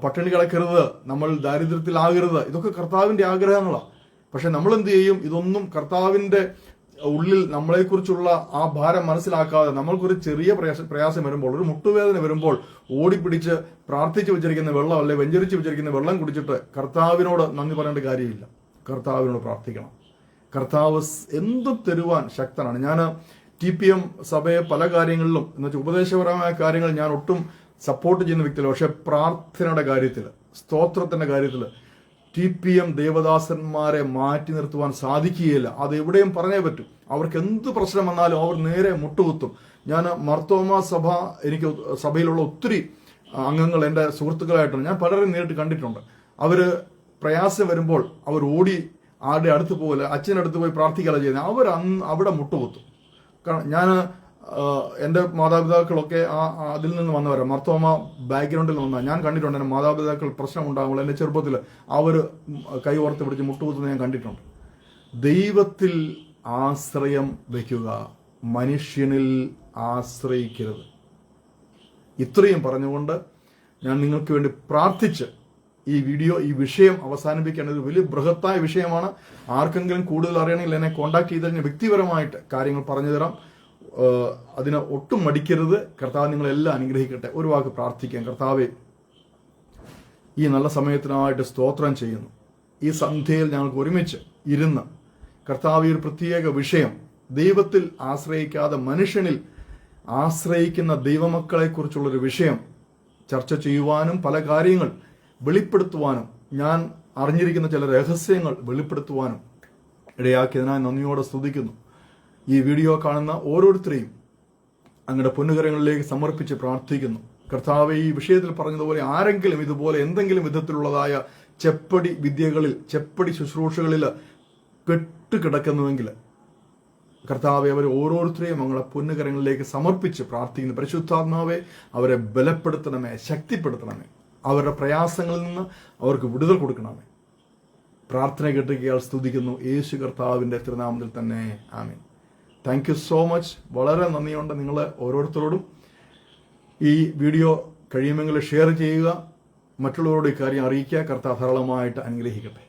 പട്ടിണി കിടക്കരുത്, നമ്മൾ ദാരിദ്ര്യത്തിലാകരുത്. ഇതൊക്കെ കർത്താവിന്റെ ആഗ്രഹങ്ങളാണ്. പക്ഷെ നമ്മൾ എന്ത് ചെയ്യും? ഇതൊന്നും കർത്താവിന്റെ ഉള്ളിൽ നമ്മളെക്കുറിച്ചുള്ള ആ ഭാരം മനസ്സിലാക്കാതെ നമ്മൾക്കൊരു ചെറിയ പ്രയാസം വരുമ്പോൾ, ഒരു മുട്ടുവേദന വരുമ്പോൾ ഓടിപ്പിടിച്ച് പ്രാർത്ഥിച്ചു വെച്ചിരിക്കുന്ന വെള്ളം, അല്ലെ വെഞ്ചരിച്ചു വെച്ചിരിക്കുന്ന വെള്ളം കുടിച്ചിട്ട് കർത്താവിനോട് നന്ദി പറയേണ്ട കാര്യമില്ല. കർത്താവിനോട് പ്രാർത്ഥിക്കണം. കർത്താവ് എന്തും തരുവാൻ ശക്തനാണ്. ഞാൻ TPM സഭയെ പല കാര്യങ്ങളിലും എന്ന് വെച്ചാൽ ഉപദേശപരമായ കാര്യങ്ങൾ ഞാൻ ഒട്ടും സപ്പോർട്ട് ചെയ്യുന്ന വ്യക്തിയല്ല. പക്ഷെ പ്രാർത്ഥനയുടെ കാര്യത്തിൽ, സ്തോത്രത്തിന്റെ കാര്യത്തിൽ TPM ദേവദാസന്മാരെ മാറ്റി നിർത്തുവാൻ സാധിക്കുകയില്ല. അത് എവിടെയും പറഞ്ഞേ പറ്റും. അവർക്ക് എന്ത് പ്രശ്നം വന്നാലും അവർ നേരെ മുട്ടുകുത്തും. ഞാൻ മർത്തോമ എനിക്ക് സഭയിലുള്ള ഒത്തിരി അംഗങ്ങൾ എൻ്റെ സുഹൃത്തുക്കളായിട്ടുണ്ട്. ഞാൻ പലരും നേരിട്ട് കണ്ടിട്ടുണ്ട്. അവര് പ്രയാസം വരുമ്പോൾ അവർ ഓടി ആരുടെ അടുത്ത് പോകില്ല, അച്ഛനടുത്ത് പോയി പ്രാർത്ഥിക്കുകയല്ല ചെയ്യുന്നത്. അവർ അവിടെ മുട്ടുകുത്തും. കാരണം ഞാൻ എൻ്റെ മാതാപിതാക്കളൊക്കെ അതിൽ നിന്ന് വന്നവരാണ്, മർത്തോമ ബാക്ക്ഗ്രൗണ്ടിൽ വന്ന ഞാൻ കണ്ടിട്ടുണ്ട്. എൻ്റെ മാതാപിതാക്കൾ പ്രശ്നം ഉണ്ടാകുമ്പോൾ എൻ്റെ ചെറുപ്പത്തിൽ അവർ കൈ ഓർത്ത് പിടിച്ച് മുട്ടുകുത്തുന്നത് ഞാൻ കണ്ടിട്ടുണ്ട്. ദൈവത്തിൽ ആശ്രയം വയ്ക്കുക, മനുഷ്യനിൽ ആശ്രയിക്കരുത്. ഇത്രയും പറഞ്ഞുകൊണ്ട് ഞാൻ നിങ്ങൾക്ക് വേണ്ടി പ്രാർത്ഥിച്ച് ഈ വിഷയം അവസാനിപ്പിക്കേണ്ട ഒരു വലിയ ബൃഹത്തായ വിഷയമാണ്. ആർക്കെങ്കിലും കൂടുതൽ അറിയണമെങ്കിൽ എന്നെ കോൺടാക്ട് ചെയ്തതിന് വ്യക്തിപരമായിട്ട് കാര്യങ്ങൾ പറഞ്ഞു തരാം. അതിന് ഒട്ടും മടിക്കരുത്. കർത്താവ് നിങ്ങളെല്ലാം അനുഗ്രഹിക്കട്ടെ. ഒരു വാക്ക് പ്രാർത്ഥിക്കാം. കർത്താവെ, ഈ നല്ല സമയത്തിനായിട്ട് സ്തോത്രം ചെയ്യുന്നു. ഈ സന്ധ്യയിൽ ഞങ്ങൾക്ക് ഒരുമിച്ച് ഇരുന്ന് കർത്താവ് ഒരു പ്രത്യേക വിഷയം, ദൈവത്തിൽ ആശ്രയിക്കാതെ മനുഷ്യനിൽ ആശ്രയിക്കുന്ന ദൈവമക്കളെ കുറിച്ചുള്ളൊരു വിഷയം ചർച്ച ചെയ്യുവാനും പല കാര്യങ്ങൾ വെളിപ്പെടുത്തുവാനും ഞാൻ അറിഞ്ഞിരിക്കുന്ന ചില രഹസ്യങ്ങൾ വെളിപ്പെടുത്തുവാനും ഇടയാക്കിയതിനായി നന്ദിയോടെ സ്തുതിക്കുന്നു. ഈ വീഡിയോ കാണുന്ന ഓരോരുത്തരെയും അങ്ങയുടെ പൊന്നുകരങ്ങളിലേക്ക് സമർപ്പിച്ച് പ്രാർത്ഥിക്കുന്നു. കർത്താവ്, ഈ വിഷയത്തിൽ പറഞ്ഞതുപോലെ ആരെങ്കിലും ഇതുപോലെ എന്തെങ്കിലും വിധത്തിലുള്ളതായ ചെപ്പടി വിദ്യകളിൽ, ചെപ്പടി ശുശ്രൂഷകളിൽ പെട്ടുകിടക്കുന്നുവെങ്കിൽ കർത്താവെ, അവരെ ഓരോരുത്തരെയും ഞങ്ങളുടെ പൊന്നുകരങ്ങളിലേക്ക് സമർപ്പിച്ച് പ്രാർത്ഥിക്കുന്നു. പരിശുദ്ധാത്മാവെ, അവരെ ബലപ്പെടുത്തണമേ, ശക്തിപ്പെടുത്തണമേ. അവരുടെ പ്രയാസങ്ങളിൽ നിന്ന് അവർക്ക് വിടുതൽ കൊടുക്കണമേ. പ്രാർത്ഥന കേട്ടുകയാൽ സ്തുതിക്കുന്നു യേശു കർത്താവിന്റെ തിരുനാമത്തിൽ തന്നെ. Amen. Thank you so much. വളരെ നന്ദിയുണ്ട് നിങ്ങൾ ഓരോരുത്തരോടും. ഈ വീഡിയോ കഴിയുമെങ്കിൽ ഷെയർ ചെയ്യുക, മറ്റുള്ളവരോട് ഇക്കാര്യം അറിയിക്കുക. കർത്താവ് ധാരാളമായിട്ട് അനുഗ്രഹിക്കട്ടെ.